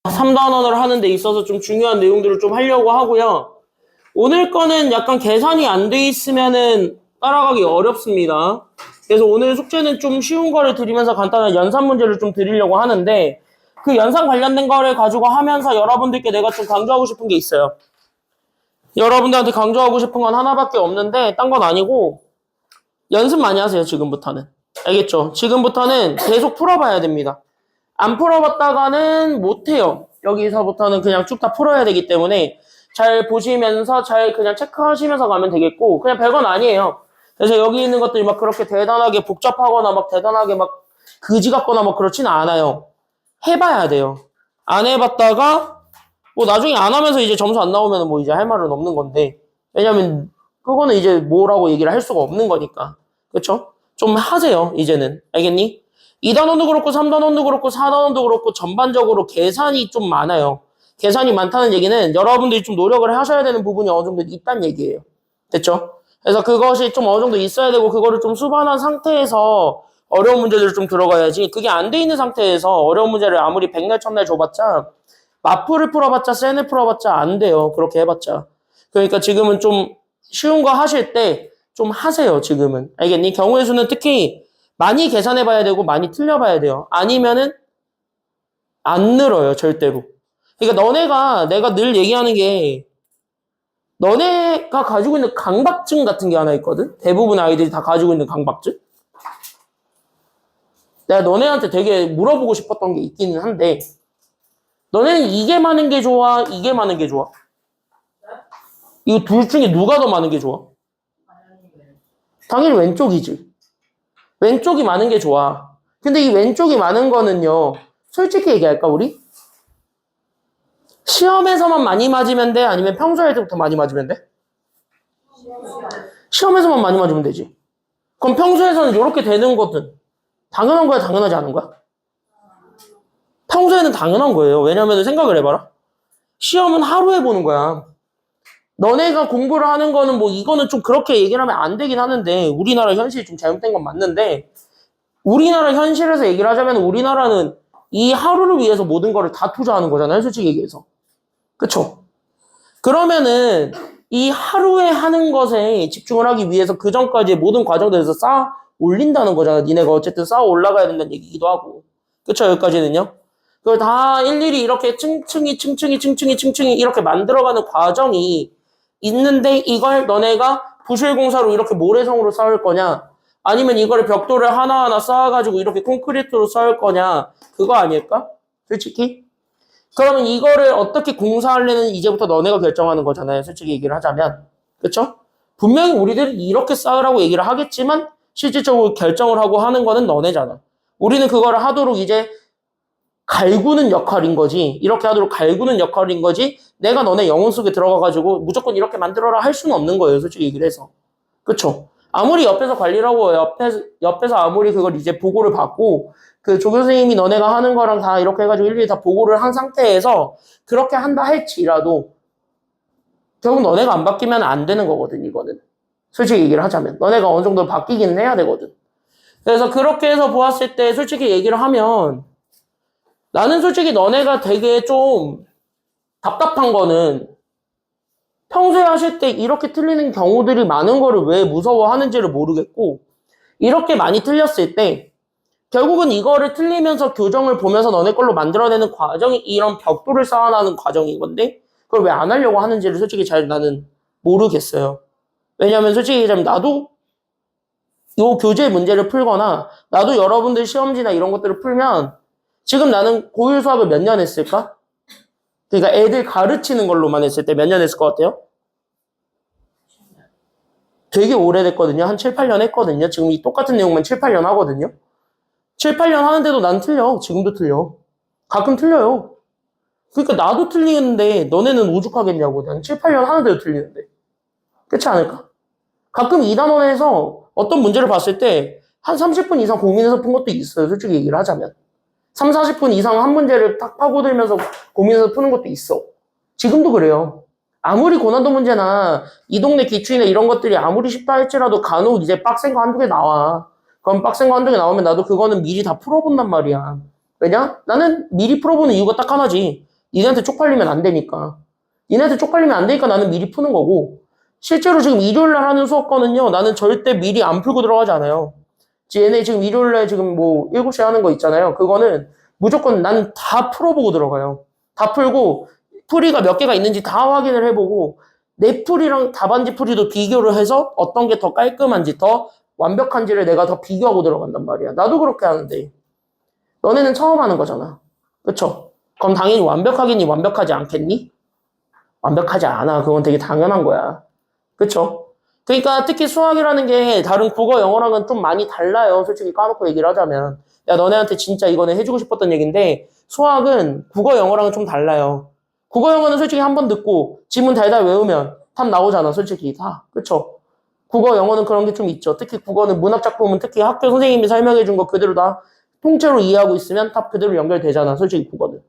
3단원을 하는 데 있어서 좀 중요한 내용들을 좀 하려고 하고요. 오늘 거는 약간 계산이 안 돼 있으면은 따라가기 어렵습니다. 그래서 오늘 숙제는 좀 쉬운 거를 드리면서 간단한 연산 문제를 좀 드리려고 하는데 그 연산 관련된 거를 가지고 하면서 여러분들께 내가 좀 강조하고 싶은 게 있어요. 여러분들한테 강조하고 싶은 건 하나밖에 없는데 딴 건 아니고 연습 많이 하세요. 지금부터는. 알겠죠? 지금부터는 계속 풀어봐야 됩니다. 안 풀어봤다가는 못해요. 여기서부터는 그냥 쭉 다 풀어야 되기 때문에 잘 보시면서 잘 그냥 체크하시면서 가면 되겠고 그냥 별건 아니에요. 그래서 여기 있는 것들이 막 그렇게 대단하게 복잡하거나 막 대단하게 막 그지 같거나 막 그렇지는 않아요. 해봐야 돼요. 안 해봤다가 뭐 나중에 안 하면서 이제 점수 안 나오면 뭐 이제 할 말은 없는 건데 왜냐면 그거는 이제 뭐라고 얘기를 할 수가 없는 거니까. 그쵸? 좀 하세요, 이제는. 알겠니? 2단원도 그렇고 3단원도 그렇고 4단원도 그렇고 전반적으로 계산이 좀 많아요. 계산이 많다는 얘기는 여러분들이 좀 노력을 하셔야 되는 부분이 어느 정도 있다는 얘기예요. 됐죠? 그래서 그것이 좀 어느 정도 있어야 되고 그거를 좀 수반한 상태에서 어려운 문제들을 좀 들어가야지 그게 안 돼 있는 상태에서 어려운 문제를 아무리 백날 천날 줘봤자 마프를 풀어봤자 센을 풀어봤자 안 돼요. 그렇게 해봤자. 그러니까 지금은 좀 쉬운 거 하실 때 좀 하세요. 지금은. 알겠니? 경우의 수는 특히 많이 계산해봐야 되고 많이 틀려봐야 돼요. 아니면은 안 늘어요. 절대로. 그러니까 너네가 내가 늘 얘기하는 게 너네가 가지고 있는 강박증 같은 게 하나 있거든? 대부분 아이들이 다 가지고 있는 강박증? 내가 너네한테 되게 물어보고 싶었던 게 있기는 한데 너네는 이게 많은 게 좋아? 이게 많은 게 좋아? 이거 둘 중에 누가 더 많은 게 좋아? 당연히 왼쪽이지. 왼쪽이 많은 게 좋아. 근데 이 왼쪽이 많은 거는요. 솔직히 얘기할까 우리? 시험에서만 많이 맞으면 돼? 아니면 평소에 때부터 많이 맞으면 돼? 시험에서만 많이 맞으면 되지. 그럼 평소에서는 이렇게 되는 것은 당연한 거야, 당연하지 않은 거야? 평소에는 당연한 거예요. 왜냐면 생각을 해봐라. 시험은 하루에 보는 거야. 너네가 공부를 하는 거는 뭐 이거는 좀 그렇게 얘기를 하면 안 되긴 하는데 우리나라 현실이 좀 잘못된 건 맞는데 우리나라 현실에서 얘기를 하자면 우리나라는 이 하루를 위해서 모든 거를 다 투자하는 거잖아요. 솔직히 얘기해서. 그쵸? 그러면은 이 하루에 하는 것에 집중을 하기 위해서 그 전까지의 모든 과정들에서 쌓아 올린다는 거잖아. 니네가 어쨌든 쌓아 올라가야 된다는 얘기기도 하고. 그쵸? 여기까지는요. 그걸 다 일일이 이렇게 층층이 이렇게 만들어가는 과정이 있는데 이걸 너네가 부실공사로 이렇게 모래성으로 쌓을 거냐? 아니면 이거를 벽돌을 하나하나 쌓아가지고 이렇게 콘크리트로 쌓을 거냐? 그거 아닐까? 솔직히? 그러면 이거를 어떻게 공사할래는 이제부터 너네가 결정하는 거잖아요. 솔직히 얘기를 하자면. 그쵸? 분명히 우리들은 이렇게 쌓으라고 얘기를 하겠지만 실질적으로 결정을 하고 하는 거는 너네잖아. 우리는 그거를 하도록 이제 갈구는 역할인 거지. 이렇게 하도록 갈구는 역할인 거지. 내가 너네 영혼 속에 들어가가지고 무조건 이렇게 만들어라 할 수는 없는 거예요. 솔직히 얘기를 해서. 그쵸? 아무리 옆에서 관리를 하고 옆에서 아무리 그걸 이제 보고를 받고 그 조교선생님이 너네가 하는 거랑 다 이렇게 해가지고 일일이 다 보고를 한 상태에서 그렇게 한다 할지라도 결국 너네가 안 바뀌면 안 되는 거거든, 이거는. 솔직히 얘기를 하자면. 너네가 어느 정도 바뀌기는 해야 되거든. 그래서 그렇게 해서 보았을 때 솔직히 얘기를 하면 나는 솔직히 너네가 되게 좀 답답한 거는 평소에 하실 때 이렇게 틀리는 경우들이 많은 거를 왜 무서워하는지를 모르겠고 이렇게 많이 틀렸을 때 결국은 이거를 틀리면서 교정을 보면서 너네 걸로 만들어내는 과정이 이런 벽돌을 쌓아나가는 과정인 건데 그걸 왜 안 하려고 하는지를 솔직히 잘 나는 모르겠어요. 왜냐면 솔직히 얘기하자면 나도 요 교재 문제를 풀거나 나도 여러분들 시험지나 이런 것들을 풀면 지금 나는 고일 수학을 몇 년 했을까? 그러니까 애들 가르치는 걸로만 했을 때 몇 년 했을 것 같아요? 되게 오래됐거든요. 한 7, 8년 했거든요. 지금 이 똑같은 내용만 7, 8년 하거든요. 7, 8년 하는데도 난 틀려. 지금도 틀려. 가끔 틀려요. 그러니까 나도 틀리는데 너네는 오죽하겠냐고. 난 7, 8년 하는데도 틀리는데. 그렇지 않을까? 가끔 2단원에서 어떤 문제를 봤을 때 한 30분 이상 고민해서 푼 것도 있어요. 솔직히 얘기를 하자면. 3, 40분 이상 한 문제를 딱 파고들면서 고민해서 푸는 것도 있어. 지금도 그래요. 아무리 고난도 문제나 이 동네 기출이나 이런 것들이 아무리 쉽다 할지라도 간혹 이제 빡센 거 한두 개 나와. 그럼 빡센 거 한두 개 나오면 나도 그거는 미리 다 풀어본단 말이야. 왜냐? 나는 미리 풀어보는 이유가 딱 하나지. 니네한테 쪽팔리면 안 되니까. 니네한테 쪽팔리면 안 되니까 나는 미리 푸는 거고, 실제로 지금 일요일날 하는 수업거는요, 나는 절대 미리 안 풀고 들어가지 않아요. 얘네 지금 일요일날 지금 뭐 7시에 하는 거 있잖아요. 그거는 무조건 난 다 풀어보고 들어가요. 다 풀고 풀이가 몇 개가 있는지 다 확인을 해보고 내 풀이랑 답안지 풀이도 비교를 해서 어떤 게 더 깔끔한지 더 완벽한지를 내가 더 비교하고 들어간단 말이야. 나도 그렇게 하는데 너네는 처음 하는 거잖아. 그쵸? 그럼 당연히 완벽하겠니? 완벽하지 않겠니? 완벽하지 않아. 그건 되게 당연한 거야. 그쵸? 그러니까 특히 수학이라는 게 다른 국어, 영어랑은 좀 많이 달라요. 솔직히 까놓고 얘기를 하자면. 야, 너네한테 진짜 이거는 해주고 싶었던 얘기인데 수학은 국어, 영어랑은 좀 달라요. 국어, 영어는 솔직히 한 번 듣고 지문 달달 외우면 답 나오잖아. 솔직히 다. 그쵸? 국어, 영어는 그런 게 좀 있죠. 특히 국어는 문학작품은 특히 학교 선생님이 설명해 준 거 그대로 다 통째로 이해하고 있으면 답 그대로 연결되잖아. 솔직히 국어는.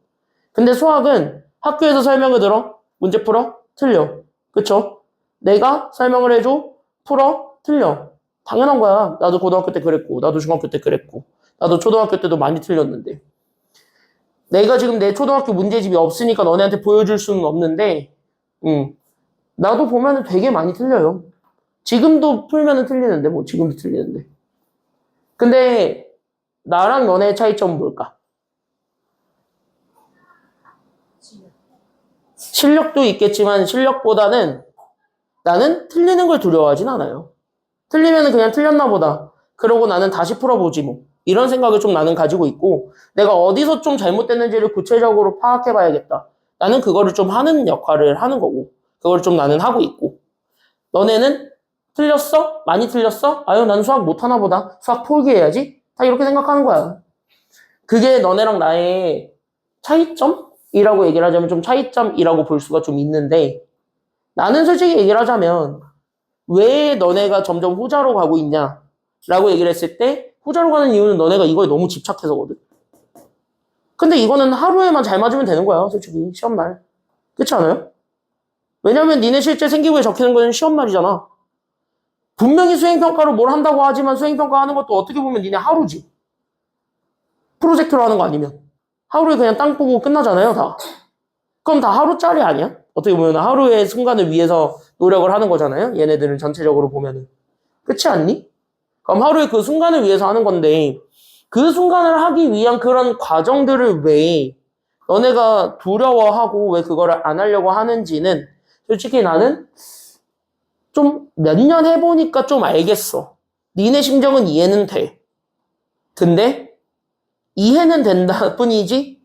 근데 수학은 학교에서 설명을 들어? 문제 풀어? 틀려. 그쵸? 내가 설명을 해줘? 풀어? 틀려. 당연한 거야. 나도 고등학교 때 그랬고, 나도 중학교 때 그랬고, 나도 초등학교 때도 많이 틀렸는데. 내가 지금 내 초등학교 문제집이 없으니까 너네한테 보여줄 수는 없는데, 나도 보면은 되게 많이 틀려요. 지금도 풀면은 틀리는데, 뭐, 지금도 틀리는데. 근데, 나랑 너네의 차이점은 뭘까? 실력도 있겠지만, 실력보다는 나는 틀리는 걸 두려워하진 않아요. 틀리면은 그냥 틀렸나 보다. 그러고 나는 다시 풀어보지 뭐. 이런 생각을 좀 나는 가지고 있고 내가 어디서 좀 잘못됐는지를 구체적으로 파악해봐야겠다. 나는 그거를 좀 하는 역할을 하는 거고 그걸 좀 나는 하고 있고 너네는 틀렸어? 많이 틀렸어? 아유 난 수학 못하나 보다. 수학 포기해야지? 다 이렇게 생각하는 거야. 그게 너네랑 나의 차이점이라고 얘기를 하자면 좀 차이점이라고 볼 수가 좀 있는데 나는 솔직히 얘기를 하자면 왜 너네가 점점 후자로 가고 있냐? 라고 얘기를 했을 때 후자로 가는 이유는 너네가 이거에 너무 집착해서거든. 근데 이거는 하루에만 잘 맞으면 되는 거야. 솔직히 시험날. 그렇지 않아요? 왜냐면 니네 실제 생기부에 적히는 거는 시험날이잖아. 분명히 수행평가로 뭘 한다고 하지만 수행평가 하는 것도 어떻게 보면 니네 하루지. 프로젝트로 하는 거 아니면. 하루에 그냥 땅 보고 끝나잖아요. 다. 그럼 다 하루짜리 아니야? 어떻게 보면 하루의 순간을 위해서 노력을 하는 거잖아요. 얘네들은 전체적으로 보면은. 그렇지 않니? 그럼 하루에 그 순간을 위해서 하는 건데 그 순간을 하기 위한 그런 과정들을 왜 너네가 두려워하고 왜 그거를 안 하려고 하는지는 솔직히 나는 좀 몇 년 해보니까 좀 알겠어. 니네 심정은 이해는 돼. 근데 이해는 된다 뿐이지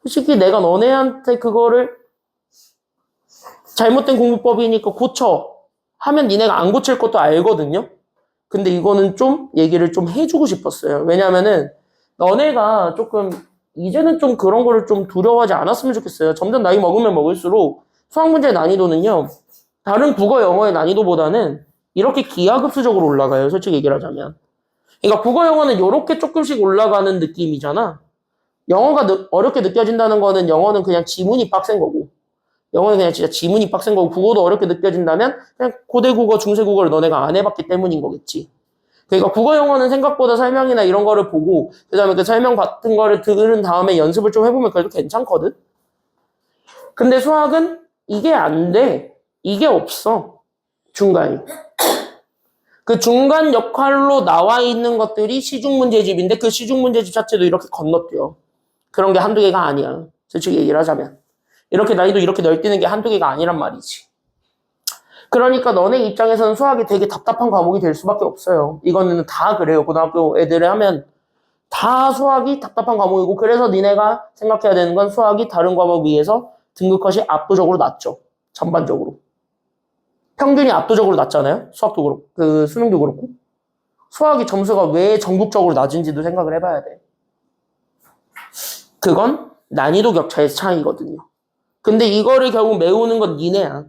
솔직히 내가 너네한테 그거를 잘못된 공부법이니까 고쳐 하면 니네가 안 고칠 것도 알거든요. 근데 이거는 좀 얘기를 좀 해주고 싶었어요. 왜냐면은 너네가 조금 이제는 좀 그런 거를 좀 두려워하지 않았으면 좋겠어요. 점점 나이 먹으면 먹을수록 수학 문제의 난이도는요. 다른 국어, 영어의 난이도보다는 이렇게 기하급수적으로 올라가요. 솔직히 얘기를 하자면. 그러니까 국어, 영어는 이렇게 조금씩 올라가는 느낌이잖아. 영어가 어렵게 느껴진다는 거는 영어는 그냥 지문이 빡센 거고 영어는 그냥 진짜 지문이 빡센 거고 국어도 어렵게 느껴진다면 그냥 고대 국어, 중세 국어를 너네가 안 해봤기 때문인 거겠지. 그러니까 국어, 영어는 생각보다 설명이나 이런 거를 보고 그다음에 그 설명 같은 거를 들은 다음에 연습을 좀 해보면 그래도 괜찮거든. 근데 수학은 이게 안 돼. 이게 없어. 중간이. 그 중간 역할로 나와 있는 것들이 시중 문제집인데 그 시중 문제집 자체도 이렇게 건너뛰어. 그런 게 한두 개가 아니야. 솔직히 얘기를 하자면. 이렇게 난이도 이렇게 넓히는 게 한두 개가 아니란 말이지. 그러니까 너네 입장에서는 수학이 되게 답답한 과목이 될 수밖에 없어요. 이거는 다 그래요. 고등학교 애들을 하면 다 수학이 답답한 과목이고 그래서 니네가 생각해야 되는 건 수학이 다른 과목에 비해서 등급컷이 압도적으로 낮죠. 전반적으로. 평균이 압도적으로 낮잖아요. 수학도 그렇고 그 수능도 그렇고. 수학이 점수가 왜 전국적으로 낮은지도 생각을 해봐야 돼. 그건 난이도 격차의 차이거든요. 근데 이거를 결국 메우는 건 니네야.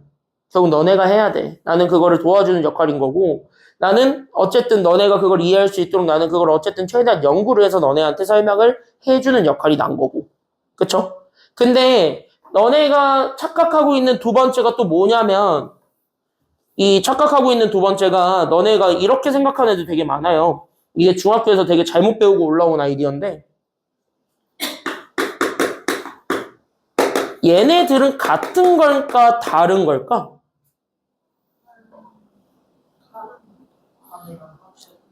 결국 너네가 해야 돼. 나는 그거를 도와주는 역할인 거고 나는 어쨌든 너네가 그걸 이해할 수 있도록 나는 그걸 어쨌든 최대한 연구를 해서 너네한테 설명을 해주는 역할이 난 거고. 그쵸? 근데 너네가 착각하고 있는 두 번째가 또 뭐냐면 이 착각하고 있는 두 번째가 너네가 이렇게 생각하는 애들 되게 많아요. 이게 중학교에서 되게 잘못 배우고 올라온 아이디어인데 얘네들은 같은 걸까 다른 걸까?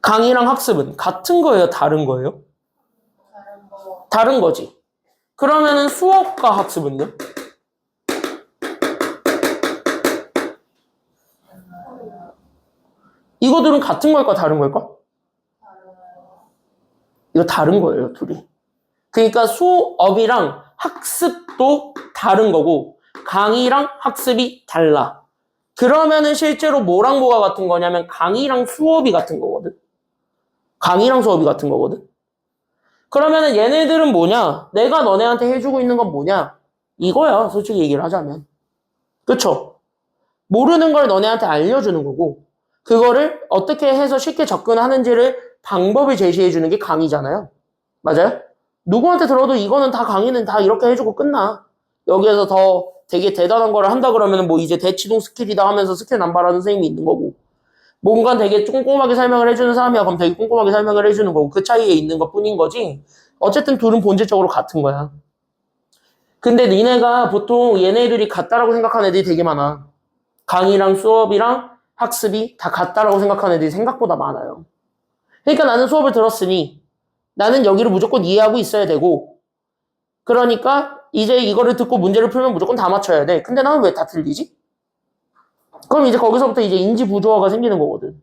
강의랑 학습은 같은 거예요, 다른 거예요? 다른 거지. 그러면은 수업과 학습은요? 이거들은 같은 걸까 다른 걸까? 이거 다른 거예요, 둘이. 그러니까 수업이랑 학습도 다른 거고 강의랑 학습이 달라. 그러면은 실제로 뭐랑 뭐가 같은 거냐면 강의랑 수업이 같은 거거든. 강의랑 수업이 같은 거거든. 그러면은 얘네들은 뭐냐? 내가 너네한테 해주고 있는 건 뭐냐? 이거야, 솔직히 얘기를 하자면. 그쵸? 모르는 걸 너네한테 알려주는 거고 그거를 어떻게 해서 쉽게 접근하는지를 방법을 제시해 주는 게 강의잖아요. 맞아요? 누구한테 들어도 이거는 다 강의는 다 이렇게 해주고 끝나. 여기에서 더 되게 대단한 거를 한다 그러면 뭐 이제 대치동 스킬이다 하면서 스킬 남발하는 선생님이 있는 거고 뭔가 되게 꼼꼼하게 설명을 해주는 사람이야. 그럼 되게 꼼꼼하게 설명을 해주는 거고 그 차이에 있는 것 뿐인 거지. 어쨌든 둘은 본질적으로 같은 거야. 근데 니네가 보통 얘네들이 같다라고 생각하는 애들이 되게 많아. 강의랑 수업이랑 학습이 다 같다라고 생각하는 애들이 생각보다 많아요. 그러니까 나는 수업을 들었으니 나는 여기를 무조건 이해하고 있어야 되고 그러니까 이제 이거를 듣고 문제를 풀면 무조건 다 맞춰야 돼. 근데 나는 왜 다 틀리지? 그럼 이제 거기서부터 이제 인지 부조화가 생기는 거거든.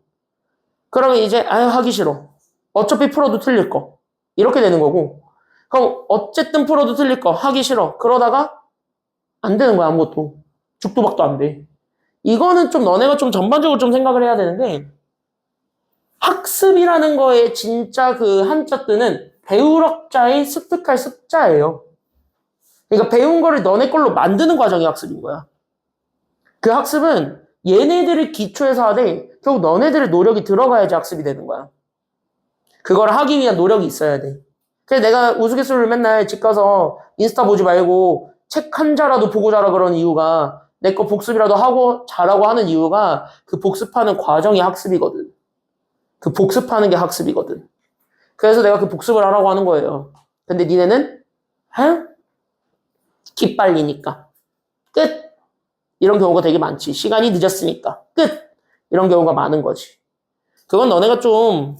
그러면 이제 아유 하기 싫어. 어차피 풀어도 틀릴 거. 이렇게 되는 거고 그럼 어쨌든 풀어도 틀릴 거 하기 싫어. 그러다가 안 되는 거야 아무것도. 죽도 박도 안 돼. 이거는 좀 너네가 좀 전반적으로 좀 생각을 해야 되는데 학습이라는 거에 진짜 그 한자 뜻은 배우력자의 습득할 습자예요. 그러니까 배운 거를 너네 걸로 만드는 과정이 학습인 거야. 그 학습은 얘네들을 기초에서 하되 결국 너네들의 노력이 들어가야지 학습이 되는 거야. 그걸 하기 위한 노력이 있어야 돼. 그래서 내가 우스갯소리를 맨날 집 가서 인스타 보지 말고 책 한 자라도 보고 자라 그런 이유가 내 거 복습이라도 하고 자라고 하는 이유가 그 복습하는 과정이 학습이거든. 그 복습하는 게 학습이거든. 그래서 내가 그 복습을 하라고 하는 거예요. 근데 니네는 기빨리니까 끝. 이런 경우가 되게 많지. 시간이 늦었으니까 끝. 이런 경우가 많은 거지. 그건 너네가 좀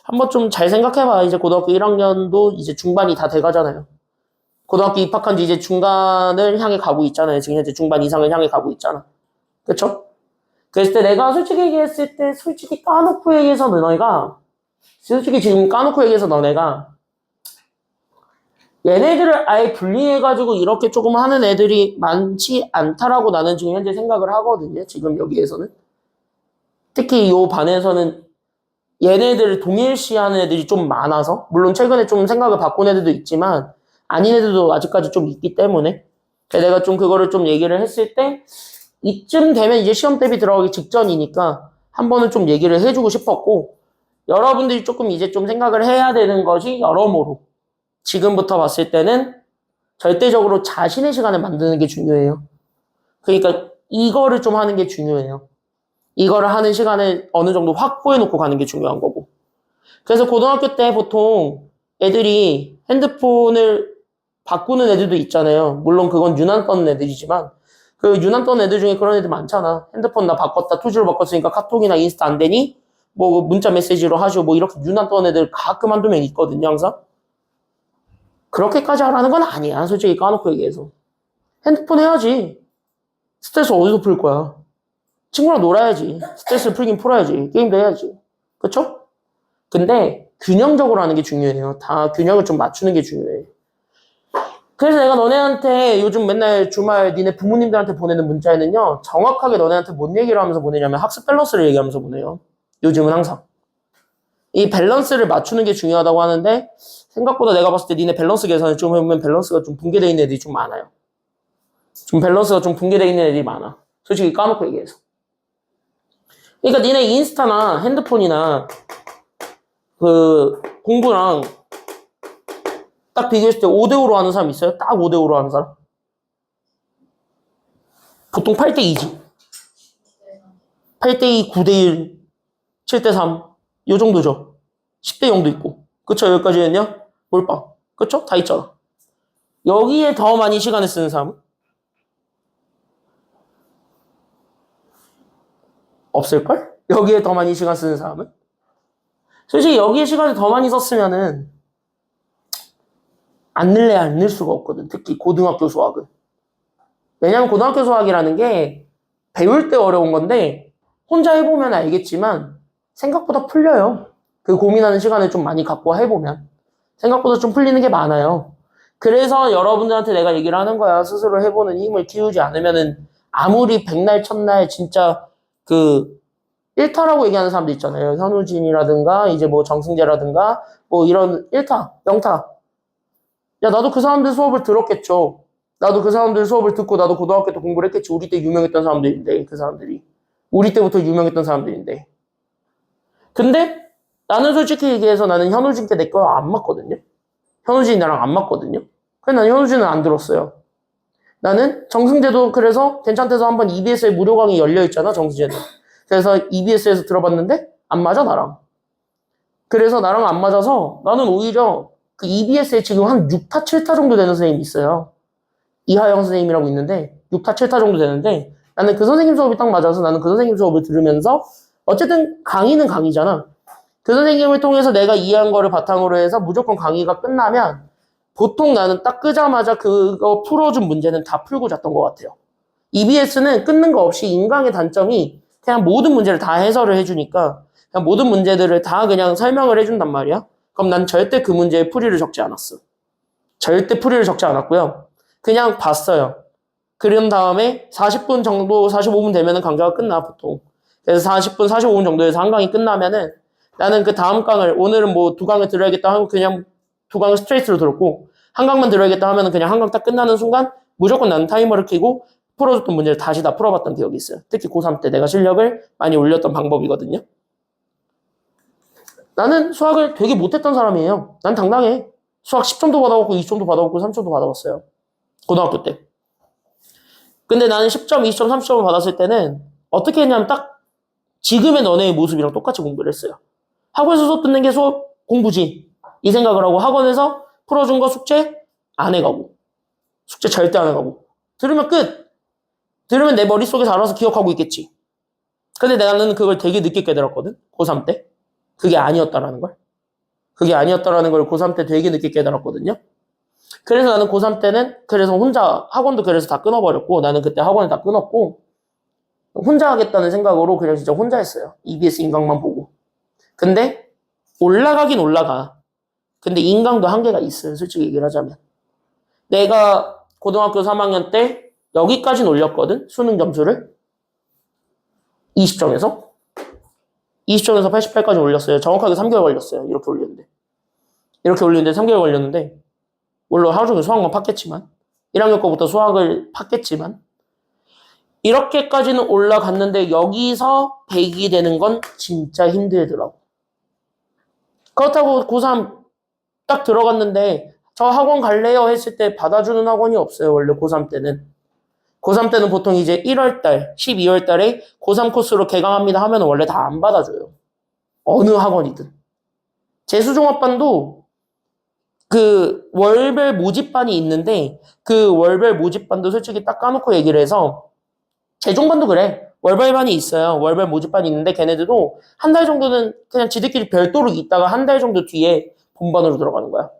한번 좀 잘 생각해봐. 이제 고등학교 1학년도 이제 중반이 다 돼가잖아요. 고등학교 입학한 지 이제 중간을 향해 가고 있잖아요. 지금 현재 중반 이상을 향해 가고 있잖아. 그쵸? 그랬을 때 내가 솔직히 얘기했을 때 솔직히 까놓고 얘기해서 너네가 솔직히 지금 까놓고 얘기해서 너네가 얘네들을 아예 분리해가지고 이렇게 조금 하는 애들이 많지 않다라고 나는 지금 현재 생각을 하거든요. 지금 여기에서는. 특히 이 반에서는 얘네들을 동일시하는 애들이 좀 많아서 물론 최근에 좀 생각을 바꾼 애들도 있지만 아닌 애들도 아직까지 좀 있기 때문에 내가 좀 그거를 좀 얘기를 했을 때 이쯤 되면 이제 시험 대비 들어가기 직전이니까 한 번은 좀 얘기를 해주고 싶었고 여러분들이 조금 이제 좀 생각을 해야 되는 것이 여러모로 지금부터 봤을 때는 절대적으로 자신의 시간을 만드는 게 중요해요. 그러니까 이거를 좀 하는 게 중요해요. 이거를 하는 시간을 어느 정도 확보해 놓고 가는 게 중요한 거고. 그래서 고등학교 때 보통 애들이 핸드폰을 바꾸는 애들도 있잖아요. 물론 그건 유난 떠는 애들이지만 그 유난 떠는 애들 중에 그런 애들 많잖아. 핸드폰 나 바꿨다. 투지로 바꿨으니까 카톡이나 인스타 안 되니? 뭐 문자 메시지로 하시오. 뭐 이렇게 유난 떠는 애들 가끔 한두 명 있거든요. 항상. 그렇게까지 하라는 건 아니야. 솔직히 까놓고 얘기해서. 핸드폰 해야지. 스트레스 어디서 풀 거야? 친구랑 놀아야지. 스트레스를 풀긴 풀어야지. 게임도 해야지. 그쵸? 근데 균형적으로 하는 게 중요해요. 다 균형을 좀 맞추는 게 중요해. 그래서 내가 너네한테 요즘 맨날 주말 니네 부모님들한테 보내는 문자에는요. 정확하게 너네한테 뭔 얘기를 하면서 보내냐면 학습 밸런스를 얘기하면서 보내요. 요즘은 항상. 이 밸런스를 맞추는 게 중요하다고 하는데 생각보다 내가 봤을 때 니네 밸런스 계산을 좀 해보면 밸런스가 좀 붕괴되어 있는 애들이 좀 많아요. 좀 밸런스가 좀 붕괴되어 있는 애들이 많아. 솔직히 까놓고 얘기해서. 그러니까 니네 인스타나 핸드폰이나 그 공부랑 딱 비교했을 때 5대5로 하는 사람 있어요? 딱 5대5로 하는 사람? 보통 8대2지. 8대2, 9대1, 7대3 요 정도죠. 10대0도 있고. 그쵸? 여기까지는요? 몰빵. 그쵸? 다 있잖아. 여기에 더 많이 시간을 쓰는 사람은? 없을걸? 여기에 더 많이 시간 쓰는 사람은? 솔직히 여기에 시간을 더 많이 썼으면은 안 늘래 안 늘 수가 없거든. 특히 고등학교 수학은. 왜냐면 고등학교 수학이라는 게 배울 때 어려운 건데 혼자 해보면 알겠지만 생각보다 풀려요. 그 고민하는 시간을 좀 많이 갖고 해보면 생각보다 좀 풀리는 게 많아요. 그래서 여러분들한테 내가 얘기를 하는 거야. 스스로 해보는 힘을 키우지 않으면은 아무리 백날 첫날 진짜 그 1타라고 얘기하는 사람도 있잖아요. 현우진이라든가 이제 뭐 정승재라든가 뭐 이런 1타, 0타. 야, 나도 그 사람들 수업을 들었겠죠. 나도 그 사람들 수업을 듣고 나도 고등학교 때 공부를 했겠지. 우리 때 유명했던 사람들인데 그 사람들이. 우리 때부터 유명했던 사람들인데. 근데 나는 솔직히 얘기해서 나는 현우진께 내 거 안 맞거든요. 현우진이 나랑 안 맞거든요. 그래서 나는 현우진은 안 들었어요. 나는 정승재도 그래서 괜찮대서 한번 EBS에 무료 강의 열려있잖아, 정승재는. 그래서 EBS에서 들어봤는데 안 맞아, 나랑. 그래서 나랑 안 맞아서 나는 오히려 그 EBS에 지금 한 6타, 7타 정도 되는 선생님이 있어요. 이하영 선생님이라고 있는데 6타, 7타 정도 되는데 나는 그 선생님 수업이 딱 맞아서 나는 그 선생님 수업을 들으면서 어쨌든 강의는 강의잖아. 그 선생님을 통해서 내가 이해한 거를 바탕으로 해서 무조건 강의가 끝나면 보통 나는 딱 끄자마자 그거 풀어준 문제는 다 풀고 잤던 것 같아요. EBS는 끊는 거 없이 인강의 단점이 그냥 모든 문제를 다 해설을 해주니까 그냥 모든 문제들을 다 그냥 설명을 해준단 말이야. 그럼 난 절대 그 문제에 풀이를 적지 않았어. 절대 풀이를 적지 않았고요. 그냥 봤어요. 그런 다음에 40분 정도, 45분 되면은 강좌가 끝나, 보통. 그래서 40분, 45분 정도에서 한 강이 끝나면은 나는 그 다음 강을, 오늘은 뭐 두 강을 들어야겠다 하면 그냥 두 강을 스트레이트로 들었고, 한 강만 들어야겠다 하면은 그냥 한 강 딱 끝나는 순간 무조건 나는 타이머를 켜고 풀어줬던 문제를 다시 다 풀어봤던 기억이 있어요. 특히 고3 때 내가 실력을 많이 올렸던 방법이거든요. 나는 수학을 되게 못했던 사람이에요. 난 당당해. 수학 10점도 받아봤고, 20점도 받아봤고, 3점도 받아봤어요. 고등학교 때. 근데 나는 10점, 20점, 30점을 받았을 때는 어떻게 했냐면 딱 지금의 너네의 모습이랑 똑같이 공부를 했어요. 학원에서 수업 듣는 게 수업 공부지. 이 생각을 하고 학원에서 풀어준 거 숙제 안 해가고. 숙제 절대 안 해가고. 들으면 끝. 들으면 내 머릿속에서 알아서 기억하고 있겠지. 근데 나는 그걸 되게 늦게 깨달았거든. 고3 때. 그게 아니었다라는 걸. 그게 아니었다라는 걸 고3 때 되게 늦게 깨달았거든요. 그래서 나는 고3 때는 그래서 혼자 학원도 그래서 다 끊어버렸고 나는 그때 학원을 다 끊었고 혼자 하겠다는 생각으로 그냥 진짜 혼자 했어요. EBS 인강만 보고. 근데 올라가긴 올라가. 근데 인강도 한계가 있어요. 솔직히 얘기를 하자면. 내가 고등학교 3학년 때 여기까지는 올렸거든. 수능 점수를. 20점에서. 20점에서 88까지 올렸어요. 정확하게 3개월 걸렸어요. 이렇게 올리는데 3개월 걸렸는데 물론 하루 종일 수학만 팠겠지만 1학년 거부터 수학을 팠겠지만 이렇게까지는 올라갔는데 여기서 100이 되는 건 진짜 힘들더라고. 그렇다고 고3 딱 들어갔는데 저 학원 갈래요 했을 때 받아주는 학원이 없어요. 원래 고3 때는. 고3 때는 보통 이제 1월달, 12월달에 고3 코스로 개강합니다 하면 원래 다 안 받아줘요. 어느 학원이든. 재수종합반도 그 월별 모집반이 있는데 그 월별 모집반도 솔직히 딱 까놓고 얘기를 해서 재종반도 그래. 월별반이 있어요. 월별 모집반이 있는데 걔네들도 한 달 정도는 그냥 지들끼리 별도로 있다가 한 달 정도 뒤에 본반으로 들어가는 거야.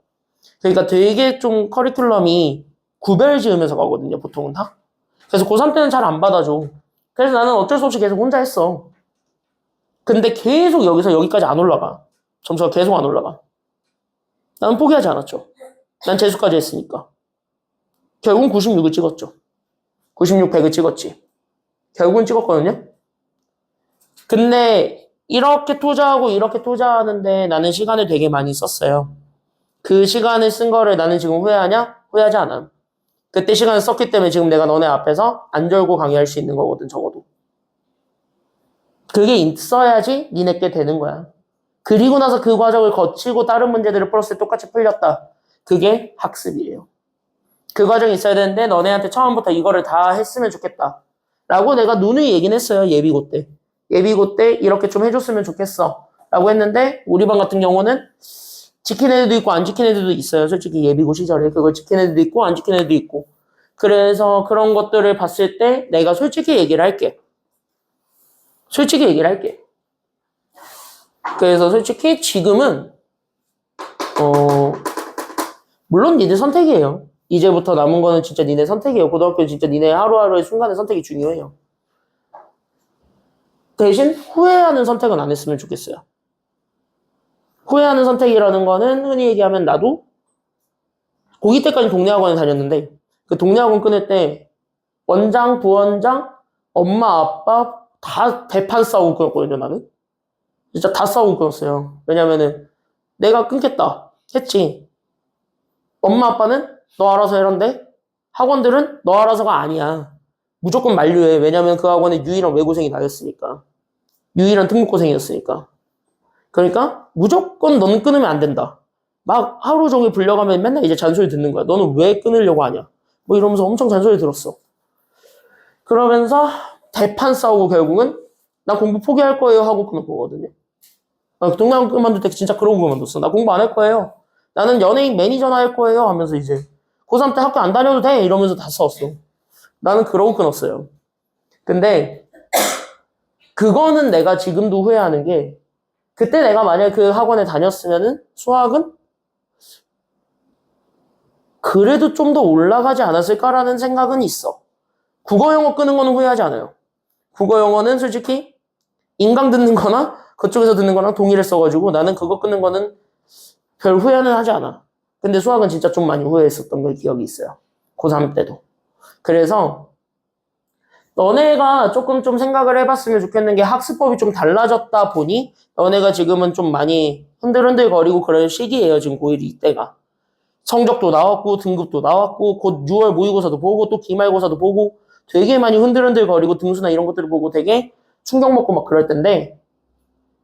그러니까 되게 좀 커리큘럼이 구별 지으면서 가거든요. 보통은 다. 그래서 고3 때는 잘 안 받아줘. 그래서 나는 어쩔 수 없이 계속 혼자 했어. 근데 계속 여기서 여기까지 안 올라가. 점수가 계속 안 올라가. 나는 포기하지 않았죠. 난 재수까지 했으니까. 결국은 96을 찍었죠. 96, 100을 찍었지. 결국은 찍었거든요. 근데 이렇게 투자하고 이렇게 투자하는데 나는 시간을 되게 많이 썼어요. 그 시간을 쓴 거를 나는 지금 후회하냐? 후회하지 않아. 그때 시간을 썼기 때문에 지금 내가 너네 앞에서 안 절고 강의할 수 있는 거거든, 적어도. 그게 있어야지 니네께 되는 거야. 그리고 나서 그 과정을 거치고 다른 문제들을 풀었을 때 똑같이 풀렸다. 그게 학습이에요. 그 과정이 있어야 되는데 너네한테 처음부터 이거를 다 했으면 좋겠다. 라고 내가 누누이 얘기는 했어요. 예비고 때. 예비고 때 이렇게 좀 해줬으면 좋겠어. 라고 했는데 우리 반 같은 경우는 지킨 애들도 있고 안 지킨 애들도 있어요. 솔직히 예비고 시절에 그걸 지킨 애들도 있고 안 지킨 애들도 있고. 그래서 그런 것들을 봤을 때 내가 솔직히 얘기를 할게. 솔직히 얘기를 할게. 그래서 솔직히 지금은 물론 니네 선택이에요. 이제부터 남은 거는 진짜 니네 선택이에요. 고등학교 진짜 니네 하루하루의 순간의 선택이 중요해요. 대신 후회하는 선택은 안 했으면 좋겠어요. 후회하는 선택이라는 거는 흔히 얘기하면 나도 고2 때까지 동네 학원에 다녔는데 그 동네 학원 끊을 때 원장, 부원장, 엄마, 아빠 다 대판 싸우고 끊었거든요, 나는. 진짜 다 싸우고 끊었어요. 왜냐면은 내가 끊겠다 했지. 엄마, 아빠는 너 알아서 해란대. 학원들은 너 알아서가 아니야. 무조건 만류해. 왜냐면 그 학원에 유일한 외고생이 나였으니까. 유일한 특목고생이었으니까. 그러니까 무조건 넌 끊으면 안 된다. 막 하루 종일 불려가면 맨날 이제 잔소리 듣는 거야. 너는 왜 끊으려고 하냐. 뭐 이러면서 엄청 잔소리 들었어. 그러면서 대판 싸우고 결국은 나 공부 포기할 거예요 하고 끊은 거거든요. 동남아 그만둘 때 진짜 그러고 그만뒀어. 나 공부 안 할 거예요. 나는 연예인 매니저나 할 거예요 하면서 이제 고3 때 학교 안 다녀도 돼 이러면서 다 싸웠어. 나는 그러고 끊었어요. 근데 그거는 내가 지금도 후회하는 게 그때 내가 만약에 그 학원에 다녔으면은 수학은 그래도 좀 더 올라가지 않았을까라는 생각은 있어. 국어 영어 끄는 거는 후회하지 않아요. 국어 영어는 솔직히 인강 듣는 거나 그쪽에서 듣는 거랑 동일했어가지고 나는 그거 끊는 거는 별 후회는 하지 않아. 근데 수학은 진짜 좀 많이 후회했었던 걸 기억이 있어요. 고3 때도. 그래서 너네가 조금 좀 생각을 해봤으면 좋겠는 게 학습법이 좀 달라졌다 보니 너네가 지금은 좀 많이 흔들흔들거리고 그럴 시기예요. 지금 고1 이때가. 성적도 나왔고 등급도 나왔고 곧 6월 모의고사도 보고 또 기말고사도 보고 되게 많이 흔들흔들거리고 등수나 이런 것들을 보고 되게 충격 먹고 막 그럴 텐데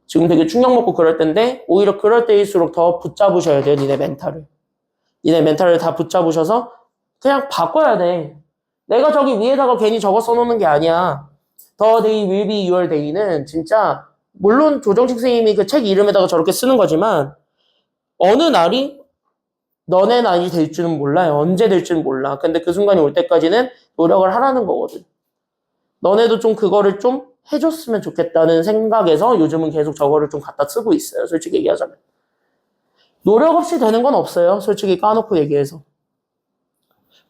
지금 되게 충격 먹고 그럴 텐데 오히려 그럴 때일수록 더 붙잡으셔야 돼요. 니네 멘탈을. 니네 멘탈을 다 붙잡으셔서 그냥 바꿔야 돼. 내가 저기 위에다가 괜히 적어 써놓는 게 아니야. The day will be your day는 진짜 물론 조정식 선생님이 그 책 이름에다가 저렇게 쓰는 거지만 어느 날이 너네 날이 될 줄은 몰라요. 언제 될 줄은 몰라. 근데 그 순간이 올 때까지는 노력을 하라는 거거든. 너네도 좀 그거를 좀 해줬으면 좋겠다는 생각에서 요즘은 계속 저거를 좀 갖다 쓰고 있어요. 솔직히 얘기하자면. 노력 없이 되는 건 없어요. 솔직히 까놓고 얘기해서.